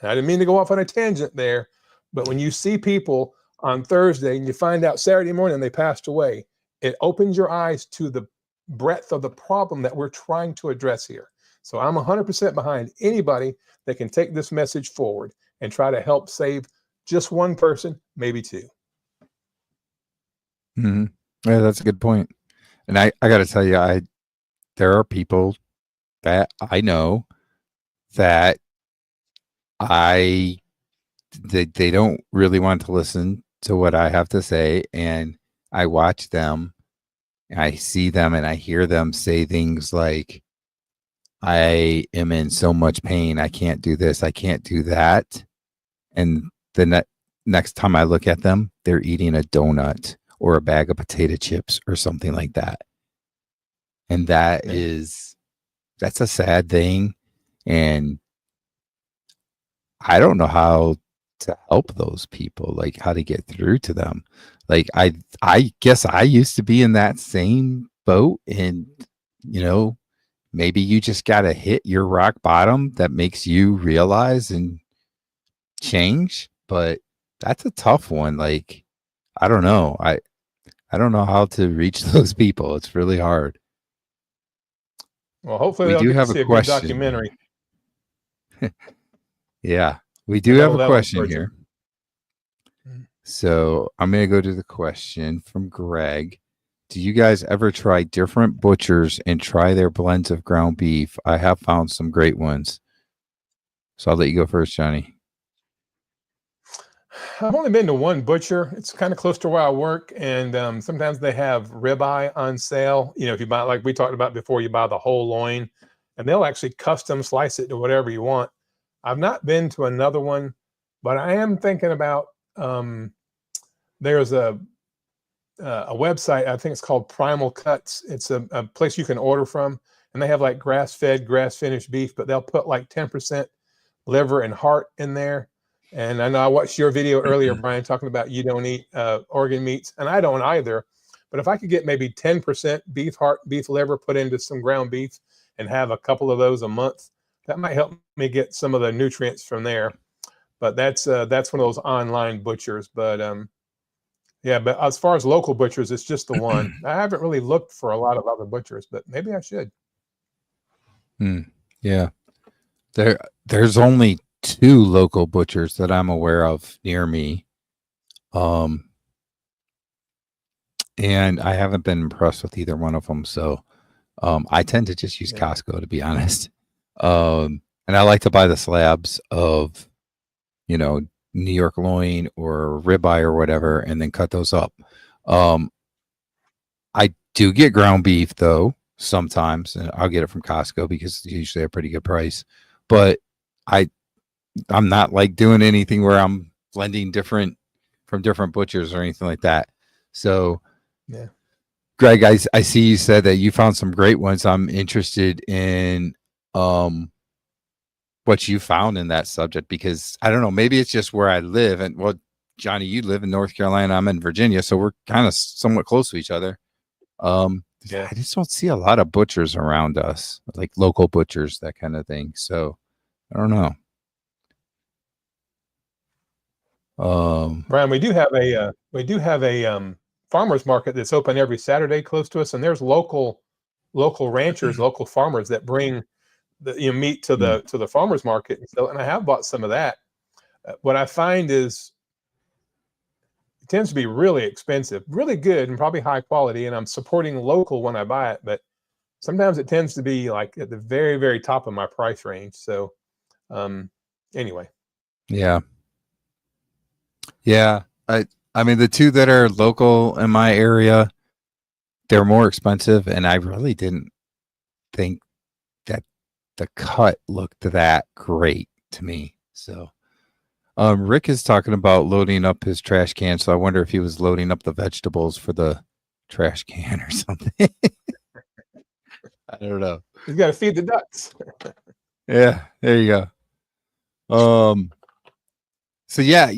And I didn't mean to go off on a tangent there, but when you see people on Thursday and you find out Saturday morning they passed away, it opens your eyes to the breadth of the problem that we're trying to address here. So I'm 100% behind anybody that can take this message forward and try to help save just one person, maybe 2. Mm-hmm. Yeah, that's a good point. And I got to tell you, there are people that I know that they don't really want to listen to what I have to say, and I watch them, and I see them, and I hear them say things like, I am in so much pain, I can't do this, I can't do that. and the next time I look at them, they're eating a donut or a bag of potato chips or something like that. And that's a sad thing. And I don't know how to help those people, like how to get through to them. Like I guess I used to be in that same boat, and maybe you just got to hit your rock bottom that makes you realize and change, but that's a tough one. Like, I don't know. I don't know how to reach those people. It's really hard. Well, hopefully We they'll do get to have see a a good question. documentary. Yeah, we do have a That'll question encourage here. them. So I'm going to go to the question from Greg. Do you guys ever try different butchers and try their blends of ground beef? I have found some great ones. So I'll let you go first, Johnny. I've only been to one butcher. It's kind of close to where I work, and sometimes they have ribeye on sale. If you buy, like we talked about before, you buy the whole loin, and they'll actually custom slice it to whatever you want. I've not been to another one, but I am thinking about. There's a website, I think it's called Primal Cuts. It's a place you can order from, and they have like grass-fed, grass-finished beef, but they'll put like 10% liver and heart in there. And I know I watched your video earlier, Brian, talking about you don't eat organ meats, and I don't either. But if I could get maybe 10% beef heart, beef liver put into some ground beef and have a couple of those a month, that might help me get some of the nutrients from there. But that's one of those online butchers. But yeah, but as far as local butchers, it's just the one. I haven't really looked for a lot of other butchers, but maybe I should. Yeah. There's only 2 local butchers that I'm aware of near me. And I haven't been impressed with either one of them. So I tend to just use Costco, to be honest. And I like to buy the slabs of, New York loin or ribeye or whatever, and then cut those up. I do get ground beef though sometimes, and I'll get it from Costco because it's usually a pretty good price. But I'm not like doing anything where I'm blending from different butchers or anything like that. So, yeah, Greg, I see you said that you found some great ones. I'm interested in what you found in that subject, because I don't know, maybe it's just where I live. And well, Johnny, you live in North Carolina, I'm in Virginia, so we're kind of somewhat close to each other. I just don't see a lot of butchers around us, like local butchers, that kind of thing. So I don't know. Brian, we do have a farmers market that's open every Saturday close to us, and there's local ranchers, local farmers that bring the meat to the farmers market. And I have bought some of that. What I find is it tends to be really expensive, really good, and probably high quality. And I'm supporting local when I buy it, but sometimes it tends to be like at the very, very top of my price range. So, anyway. Yeah. I mean, the 2 that are local in my area, they're more expensive, and I really didn't think that the cut looked that great to me. So, Rick is talking about loading up his trash can, so I wonder if he was loading up the vegetables for the trash can or something. I don't know. He's got to feed the ducks. Yeah, there you go. So yeah,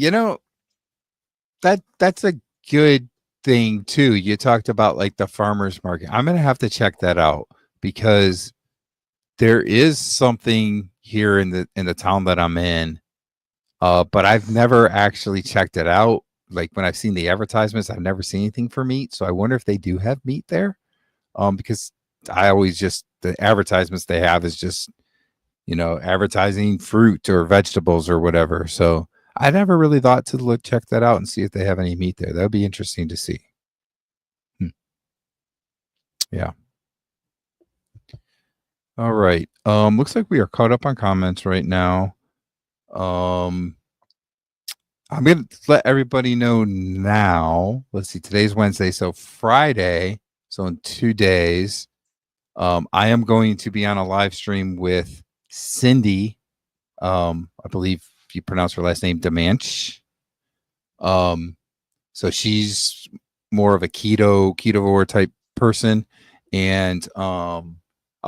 that's a good thing too. You talked about like the farmers market. I'm gonna have to check that out, because there is something here in the town that I'm in, but I've never actually checked it out. Like when I've seen the advertisements, I've never seen anything for meat. So I wonder if they do have meat there, because I always just, the advertisements they have is just advertising fruit or vegetables or whatever. So I never really thought to check that out and see if they have any meat there. That would be interesting to see. Yeah. All right. Looks like we are caught up on comments right now. I'm going to let everybody know now. Let's see. Today's Wednesday. So Friday. So in 2 days, I am going to be on a live stream with Cindy. I believe you pronounce her last name, Demanch. So she's more of a ketovore type person, and I'll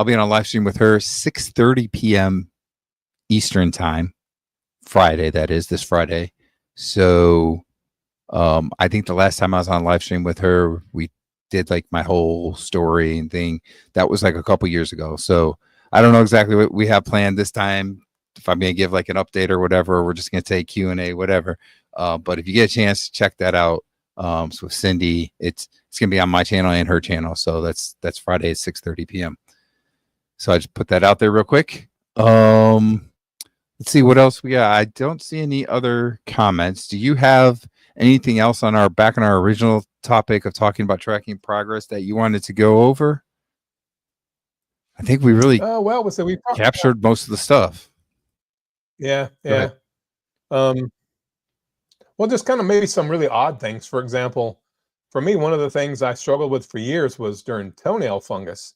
be on a live stream with her 6:30 p.m. Eastern time, Friday. That is this Friday. So I think the last time I was on a live stream with her, we did like my whole story and thing. That was like a couple years ago. So I don't know exactly what we have planned this time. If I'm going to give like an update or whatever, we're just going to take Q&A, whatever. But if you get a chance, check that out. So Cindy, it's going to be on my channel and her channel. So that's Friday at 6:30 p.m. So I just put that out there real quick. Let's see what else we got. I don't see any other comments. Do you have anything else on our original topic of talking about tracking progress that you wanted to go over? I think we really so we captured most of the stuff. Yeah. Well, just kind of maybe some really odd things. For example, for me, one of the things I struggled with for years was during toenail fungus.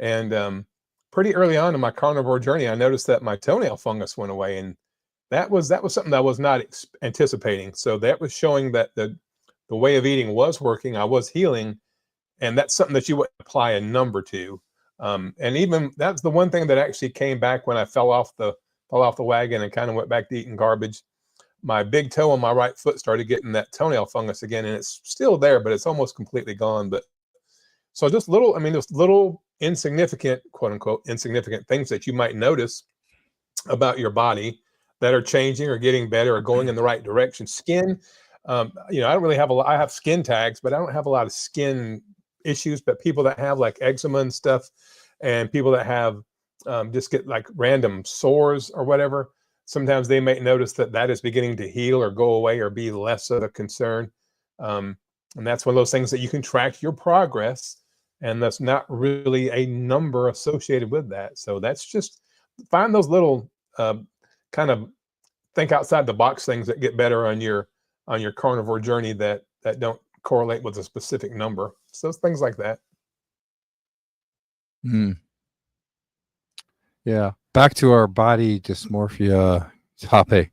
And pretty early on in my carnivore journey, I noticed that my toenail fungus went away, and that was something that I was not anticipating. So that was showing that the way of eating was working. I was healing, and that's something that you would apply a number to. And even that's the one thing that actually came back when I fell off the wagon and kind of went back to eating garbage. My big toe on my right foot started getting that toenail fungus again, and it's still there, but it's almost completely gone. But so just little insignificant, quote unquote, insignificant things that you might notice about your body that are changing or getting better or going in the right direction. Skin, I don't really have I have skin tags, but I don't have a lot of skin issues. But people that have like eczema and stuff, and people that have just get like random sores or whatever, sometimes they may notice that is beginning to heal or go away or be less of a concern. And that's one of those things that you can track your progress, and that's not really a number associated with that. So that's just find those little kind of think outside the box things that get better on your carnivore journey that don't correlate with a specific number. So things like that. Yeah. Back to our body dysmorphia topic.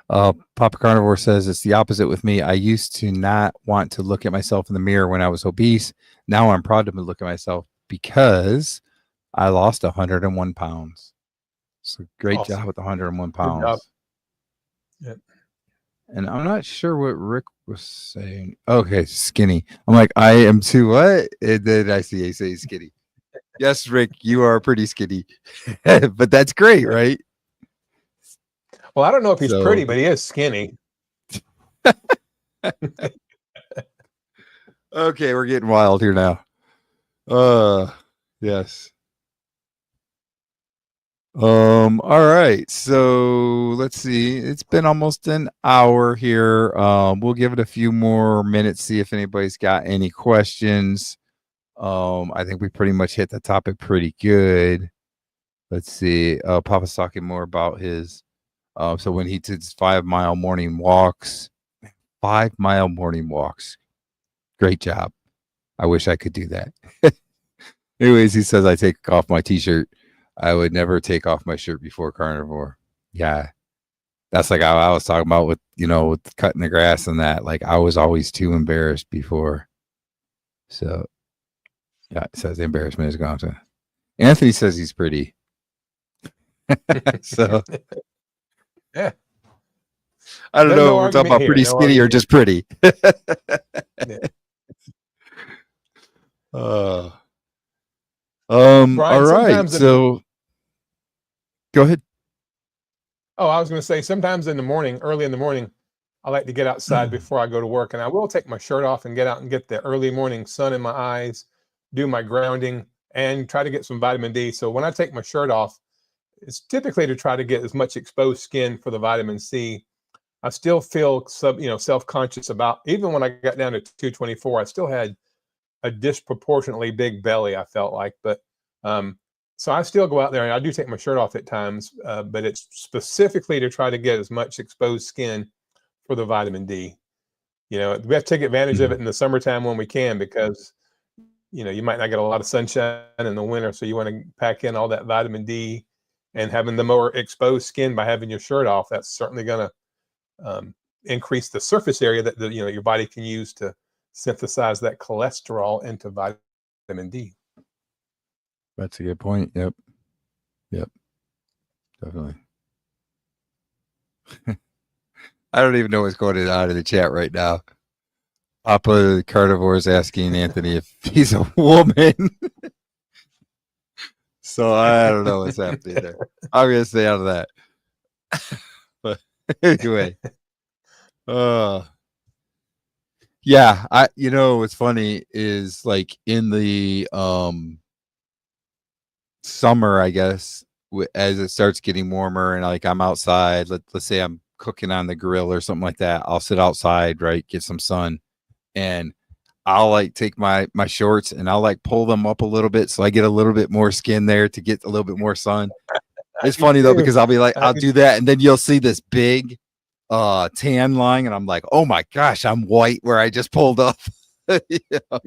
Papa Carnivore says it's the opposite with me. I used to not want to look at myself in the mirror when I was obese. Now I'm proud to look at myself because I lost 101 pounds. So great Awesome. job with 101 Good job. pounds. Yep. And I'm not sure what Rick was saying. Okay, skinny. I'm like, I am too what? And then I see he say skinny. Yes, Rick, you are pretty skinny. But that's great, right? Well, I don't know if he's pretty, but he is skinny. Okay, we're getting wild here now. Yes. All right. So let's see. It's been almost an hour here. We'll give it a few more minutes, see if anybody's got any questions. I think we pretty much hit the topic pretty good. Let's see. Papa's talking more about his so when he did 5-mile morning walks, 5-mile morning walks. Great job. I wish I could do that. Anyways, he says I take off my t-shirt. I would never take off my shirt before carnivore. Yeah. That's like I was talking about with, with cutting the grass and that. Like I was always too embarrassed before. So yeah, it says the embarrassment is gone. To Anthony says he's pretty. So yeah. I don't know. We're talking about pretty skinny or just pretty. Yeah. Brian, all right. So go ahead. Oh, I was going to say sometimes in the morning, early in the morning, I like to get outside before I go to work, and I will take my shirt off and get out and get the early morning sun in my eyes, do my grounding, and try to get some vitamin D. So when I take my shirt off, it's typically to try to get as much exposed skin for the vitamin C. I still feel self-conscious about, even when I got down to 224, I still had a disproportionately big belly, I felt like. But so I still go out there and I do take my shirt off at times, but it's specifically to try to get as much exposed skin for the vitamin D. We have to take advantage of it in the summertime when we can, because you might not get a lot of sunshine in the winter, so you want to pack in all that vitamin D and having the more exposed skin by having your shirt off, that's certainly going to increase the surface area that your body can use to synthesize that cholesterol into vitamin D. That's a good point. Yep. Definitely. I don't even know what's going on in the chat right now. Papa Carnivore is asking Anthony if he's a woman. So I don't know what's happening there. I'm gonna stay out of that. But anyway, yeah, what's funny is like in the summer, I guess, as it starts getting warmer and like I'm outside, let's say I'm cooking on the grill or something like that, I'll sit outside, right, get some sun, and I'll like take my shorts and I'll like pull them up a little bit so I get a little bit more skin there to get a little bit more sun. It's funny though, because I'll be like, I'll do that, and then you'll see this big tan line, and I'm like, oh my gosh, I'm white where I just pulled up. Yeah.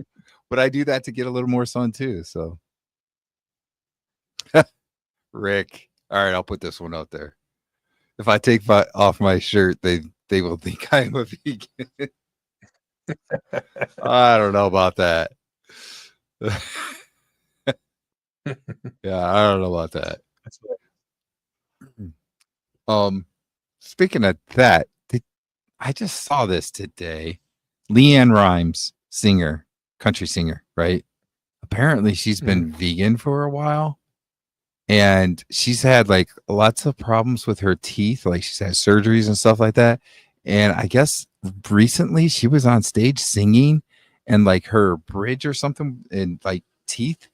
But I do that to get a little more sun too. So Rick, all right, I'll put this one out there. If I take off my shirt, they will think I'm a vegan. I don't know about that. Yeah, I don't know about that. Speaking of that, I just saw this today. LeAnn Rimes, country singer, right? Apparently she's been vegan for a while, and she's had like lots of problems with her teeth. Like she's had surgeries and stuff like that. And I guess recently she was on stage singing, and like her bridge or something and like teeth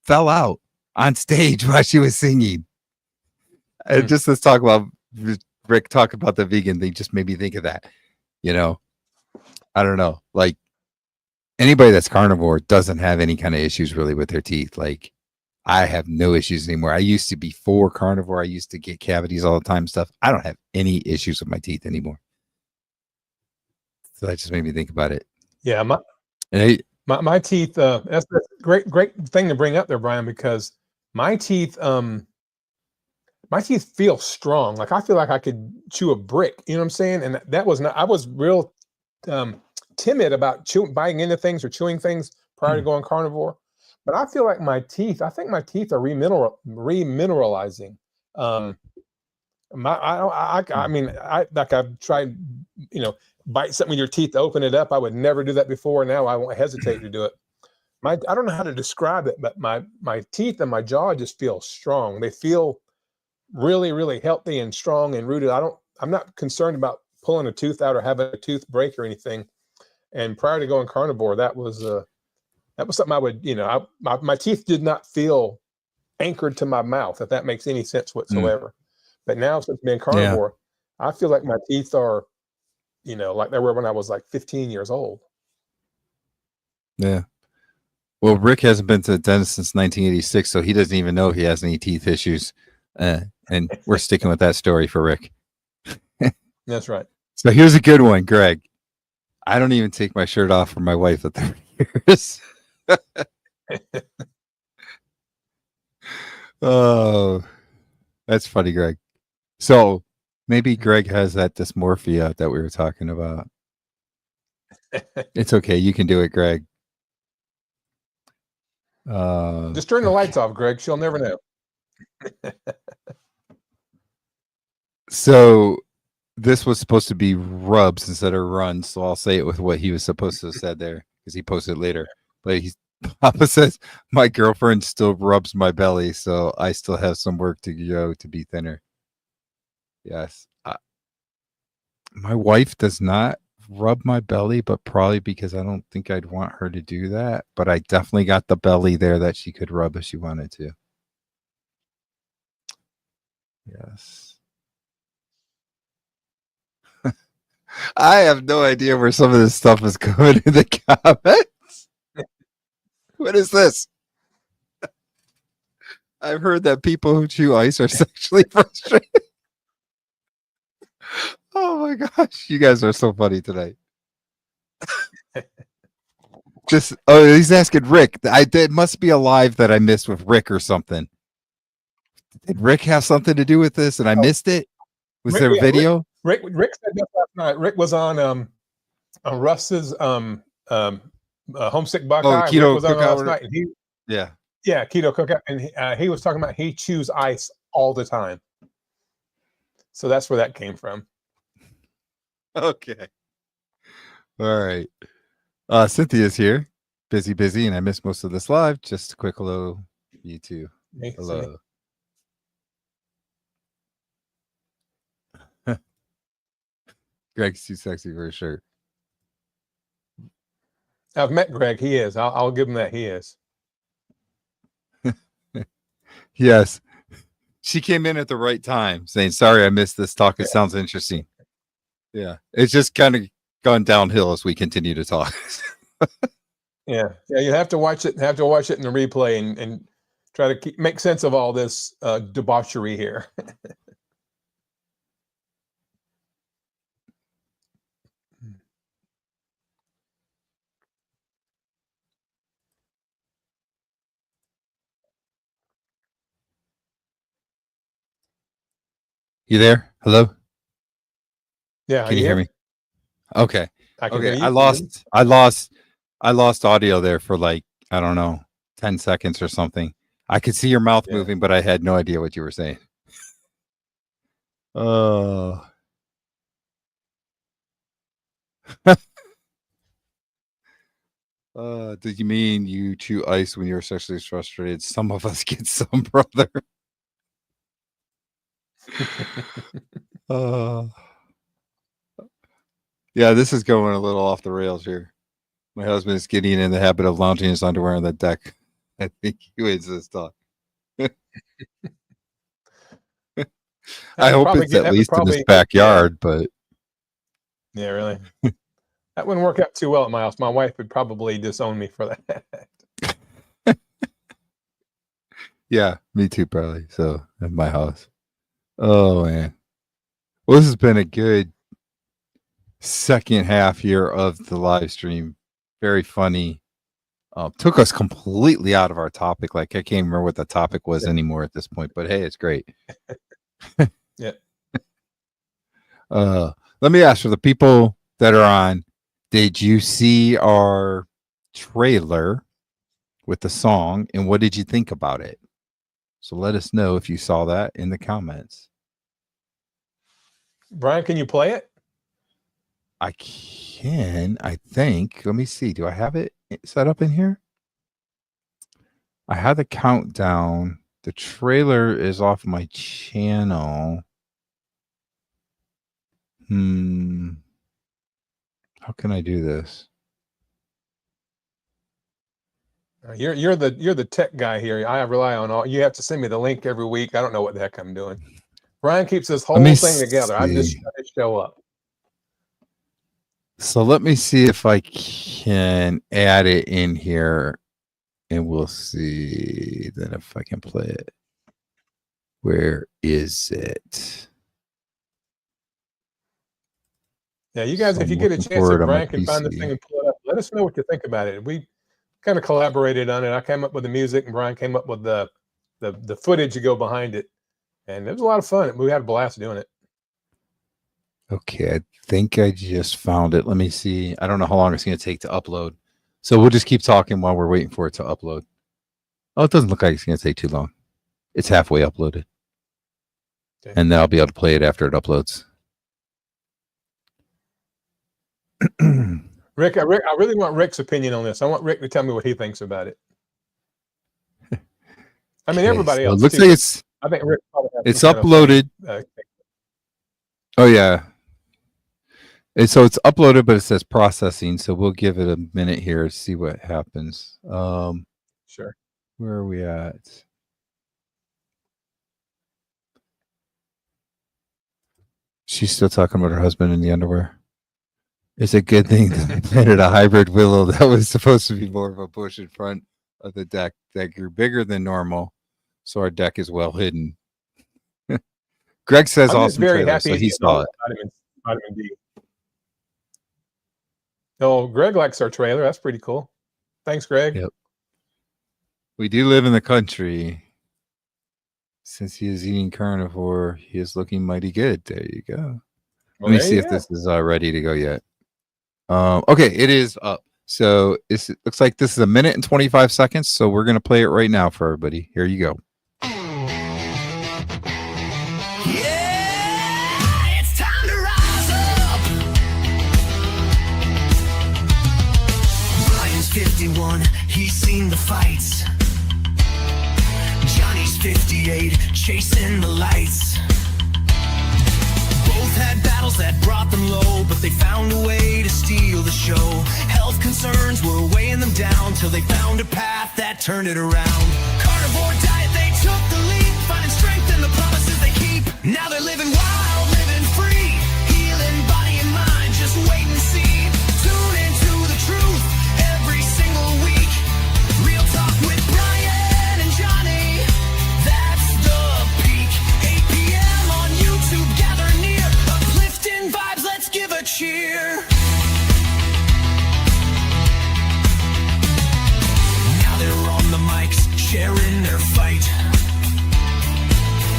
fell out on stage while she was singing. And just let's talk about Rick, talk about the vegan thing, just made me think of that. I don't know. Like anybody that's carnivore doesn't have any kind of issues really with their teeth. Like I have no issues anymore. I used to be before carnivore. I used to get cavities all the time, stuff. I don't have any issues with my teeth anymore. So that just made me think about it. Yeah, my teeth. That's a great thing to bring up there, Brian, because my teeth feel strong. Like I feel like I could chew a brick. You know what I'm saying? And that was not. I was real timid about biting into things or chewing things prior to going carnivore. But I feel like I think my teeth are remineralizing. I mean, I've tried, bite something with your teeth to open it up. I would never do that before. Now I won't hesitate to do it. I don't know how to describe it, but my teeth and my jaw just feel strong. They feel really, really healthy and strong and rooted. I'm not concerned about pulling a tooth out or having a tooth break or anything. And prior to going carnivore, that was something I would, my teeth did not feel anchored to my mouth, if that makes any sense whatsoever. But now, since being carnivore, I feel like my teeth are, like they were when I was like 15 years old. Yeah. Well, Rick hasn't been to the dentist since 1986, so he doesn't even know if he has any teeth issues. And we're sticking with that story for Rick. That's right. So here's a good one, Greg. I don't even take my shirt off for my wife at 30 years. Oh, that's funny, Greg. So maybe Greg has that dysmorphia that we were talking about. It's okay. You can do it, Greg. Just turn the lights off, Greg. She'll never know. So this was supposed to be rubs instead of runs, so I'll say it with what he was supposed to have said there because he posted later. But Papa says my girlfriend still rubs my belly, so I still have some work to go to be thinner. Yes, my wife does not rub my belly, but probably because I don't think I'd want her to do that. But I definitely got the belly there that she could rub if she wanted to. Yes. I have no idea where some of this stuff is coming in the comments. What is this? I've heard that people who chew ice are sexually frustrated. Oh my gosh, you guys are so funny tonight. He's asking Rick. It must be a live that I missed with Rick or something. Did Rick have something to do with this and I missed it? Was there a video? Rick said that last night. Rick was on Russ's Homesick Oh, the Buckeye. Rick keto was on cookout. last night, and Yeah. keto cookout, and he was talking about he chews ice all the time. So that's where that came from. Okay. All right. Cynthia's here. Busy, and I missed most of this live. Just a quick hello, you too. Hey, Hello. Greg's too sexy for a shirt. I've met Greg. He is. I'll give him that. He is. Yes. She came in at the right time saying, sorry, I missed this talk. It sounds interesting. Yeah. It's just kind of gone downhill as we continue to talk. Yeah. You have to watch it. In the replay and try to make sense of all this debauchery here. You there? Hello? Yeah. Can you hear me? Okay. I can hear you. I lost audio there for like, I don't know, 10 seconds or something. I could see your mouth moving, but I had no idea what you were saying. Oh. Do you mean you chew ice when you're sexually frustrated? Some of us get some, brother. Yeah, this is going a little off the rails here. My husband is getting in the habit of lounging his underwear on the deck. I think he wins this talk. I hope it's at least in his backyard, but yeah, really. That wouldn't work out too well at my house. My wife would probably disown me for that. Yeah, me too, probably. So at my house. Oh man. Well, this has been a good second half here of the live stream. Very funny. Took us completely out of our topic. Like I can't remember what the topic was anymore at this point, but hey, it's great. Yeah. Let me ask for the people that are on, did you see our trailer with the song and what did you think about it? So let us know if you saw that in the comments. Brian, can you play it? I can, I think. Let me see. Do I have it set up in here? I have the countdown. The trailer is off my channel. How can I do this? You're the tech guy here. I rely on all. You have to send me the link every week. I don't know what the heck I'm doing. Brian keeps this whole thing together. I'm just trying to show up. So let me see if I can add it in here, and we'll see then if I can play it. Where is it? Yeah, you guys, if you get a chance, if Brian can find this thing and pull it up, let us know what you think about it. We kind of collaborated on it. I came up with the music, and Brian came up with the footage to go behind it, and it was a lot of fun. We had a blast doing it. Okay, I think I just found it. Let me see. I don't know how long it's going to take to upload. So we'll just keep talking while we're waiting for it to upload. Oh, it doesn't look like it's going to take too long. It's halfway uploaded. Okay. And then I'll be able to play it after it uploads. Rick, I really want Rick's opinion on this. I want Rick to tell me what he thinks about it. I mean, everybody else. It looks like it's. I think Rick probably has it's uploaded. Oh yeah. And so it's uploaded, but it says processing. So we'll give it a minute here to see what happens. Sure. Where are we at? She's still talking about her husband in the underwear. It's a good thing that I planted a hybrid willow that was supposed to be more of a bush in front of the deck that grew bigger than normal, so our deck is well hidden. Greg says awesome trailer, so he saw it. Vitamin D. Oh, Greg likes our trailer. That's pretty cool. Thanks, Greg. Yep. We do live in the country, Since he is eating carnivore, he is looking mighty good. There you go. Well, Let me there see you if go. this is ready to go yet. Okay, it is up. So it looks like this is 1 minute and 25 seconds. So we're gonna play it right now for everybody. Here you go. Yeah, it's time to rise up. Brian's 51, he's seen the fights. Johnny's 58, chasing the lights. Both had battles that brought them low, but they found a way to steal the show. Health concerns were weighing them down till they found a path that turned it around. Carnivore diet, they took the lead, finding strength in the promises they keep. Now they're living wild, living free, healing body and mind. Just wait and see. Tune into the truth every single week. Real talk with Brian and Johnny. That's the peak. 8 p.m. on YouTube. Gather near. Uplifting vibes. Let's give a cheer. Now they're on the mics, sharing their fight,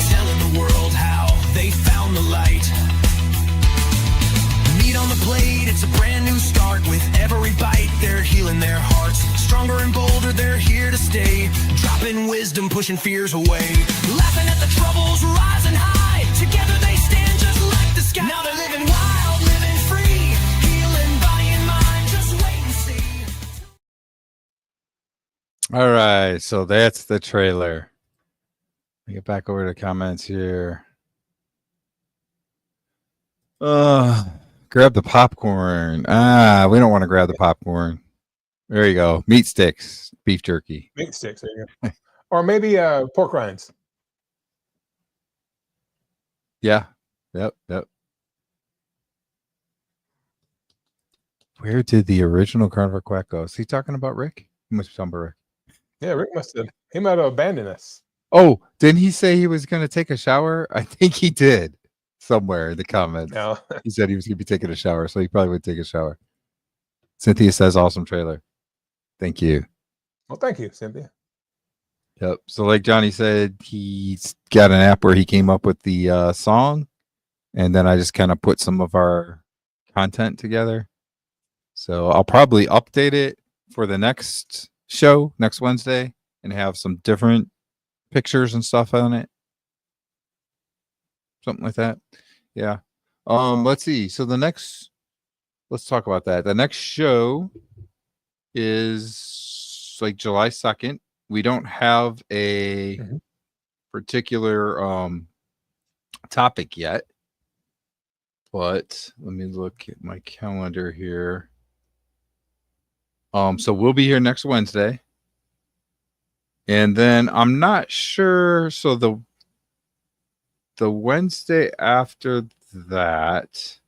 telling the world how they found the light. Meat on the plate, it's a brand new start. With every bite, they're healing their hearts. Stronger and bolder, they're here to stay. Dropping wisdom, pushing fears away. Laughing at the troubles, rising high. Together they stand just like the sky. Now they're living wild, living free, healing body and mind. Just wait and see. All right, so that's the trailer. Let me get back over to comments here. Grab the popcorn. We don't want to grab the popcorn. There you go. Meat sticks, beef jerky. Meat sticks, there you go. Or maybe pork rinds. Yeah. Yep. Where did the original Carnivore Quack go? Is he talking about Rick? He must be talking about Rick. Yeah, Rick he might have abandoned us. Oh, didn't he say he was going to take a shower? I think he did somewhere in the comments. No. He said he was going to be taking a shower, so he probably would take a shower. Cynthia says, awesome trailer. Thank you. Well, thank you, Cynthia. Yep. So like Johnny said, he's got an app where he came up with the song, and then I just kind of put some of our content together. So I'll probably update it for the next show next Wednesday and have some different pictures and stuff on it. Something like that. Yeah. Let's see. So let's talk about that. The next show is like July 2nd. We don't have a particular topic yet, but let me look at my calendar here. So we'll be here next Wednesday. And then I'm not sure. So the Wednesday after that,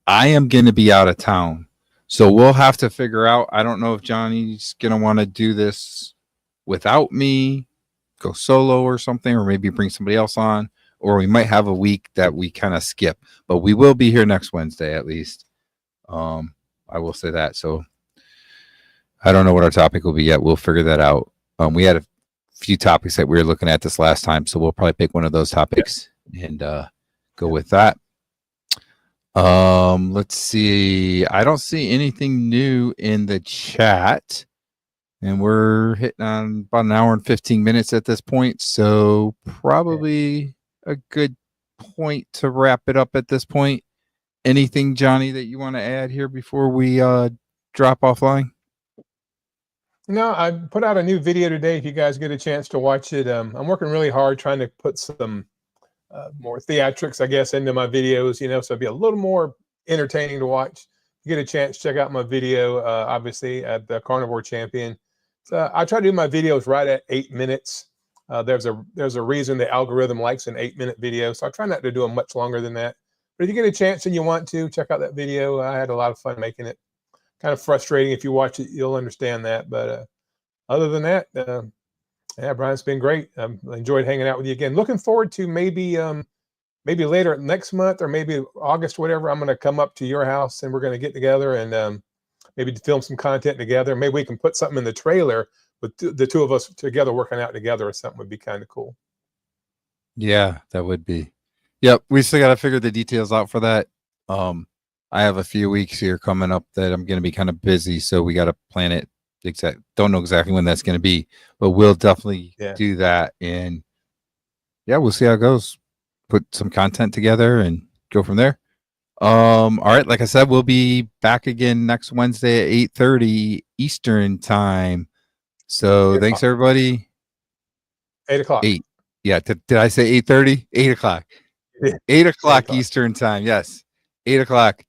I am going to be out of town. So we'll have to figure out. I don't know if Johnny's going to want to do this without me, go solo or something, or maybe bring somebody else on, or we might have a week that we kind of skip. But we will be here next Wednesday at least. I will say that. So I don't know what our topic will be yet. We'll figure that out. We had a few topics that we were looking at this last time, so we'll probably pick one of those topics and go with that. Let's see. I don't see anything new in the chat, and we're hitting on about 1 hour and 15 minutes at this point, so probably a good point to wrap it up at this point. Anything, Johnny, that you want to add here before we drop offline? No, I put out a new video today. If you guys get a chance to watch it, I'm working really hard trying to put some more theatrics, I guess, into my videos, so it'll be a little more entertaining to watch. If you get a chance, check out my video, obviously, at the Carnivore Champion. So I try to do my videos right at 8 minutes. There's a reason the algorithm likes an 8-minute video, so I try not to do them much longer than that. But if you get a chance and you want to, check out that video. I had a lot of fun making it. Kind of frustrating. If you watch it, you'll understand that. But other than that, yeah, Brian, it's been great. I enjoyed hanging out with you again. Looking forward to maybe later next month or maybe August, whatever. I'm going to come up to your house and we're going to get together and maybe film some content together. Maybe we can put something in the trailer with the two of us together working out together or something would be kind of cool. Yeah, that would be. Yep, we still got to figure the details out for that. I have a few weeks here coming up that I'm going to be kind of busy, so we got to plan it. Don't know exactly when that's going to be, but we'll definitely do that. And yeah, we'll see how it goes. Put some content together and go from there. All right, like I said, we'll be back again next Wednesday at 8:30 Eastern time. So thanks everybody. 8 o'clock. 8. Yeah, did I say 8:30? 8 o'clock. 8 o'clock Eastern time. Yes. 8 o'clock.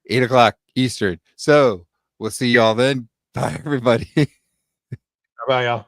8 o'clock Eastern. So we'll see y'all then. Bye, everybody. Bye, y'all.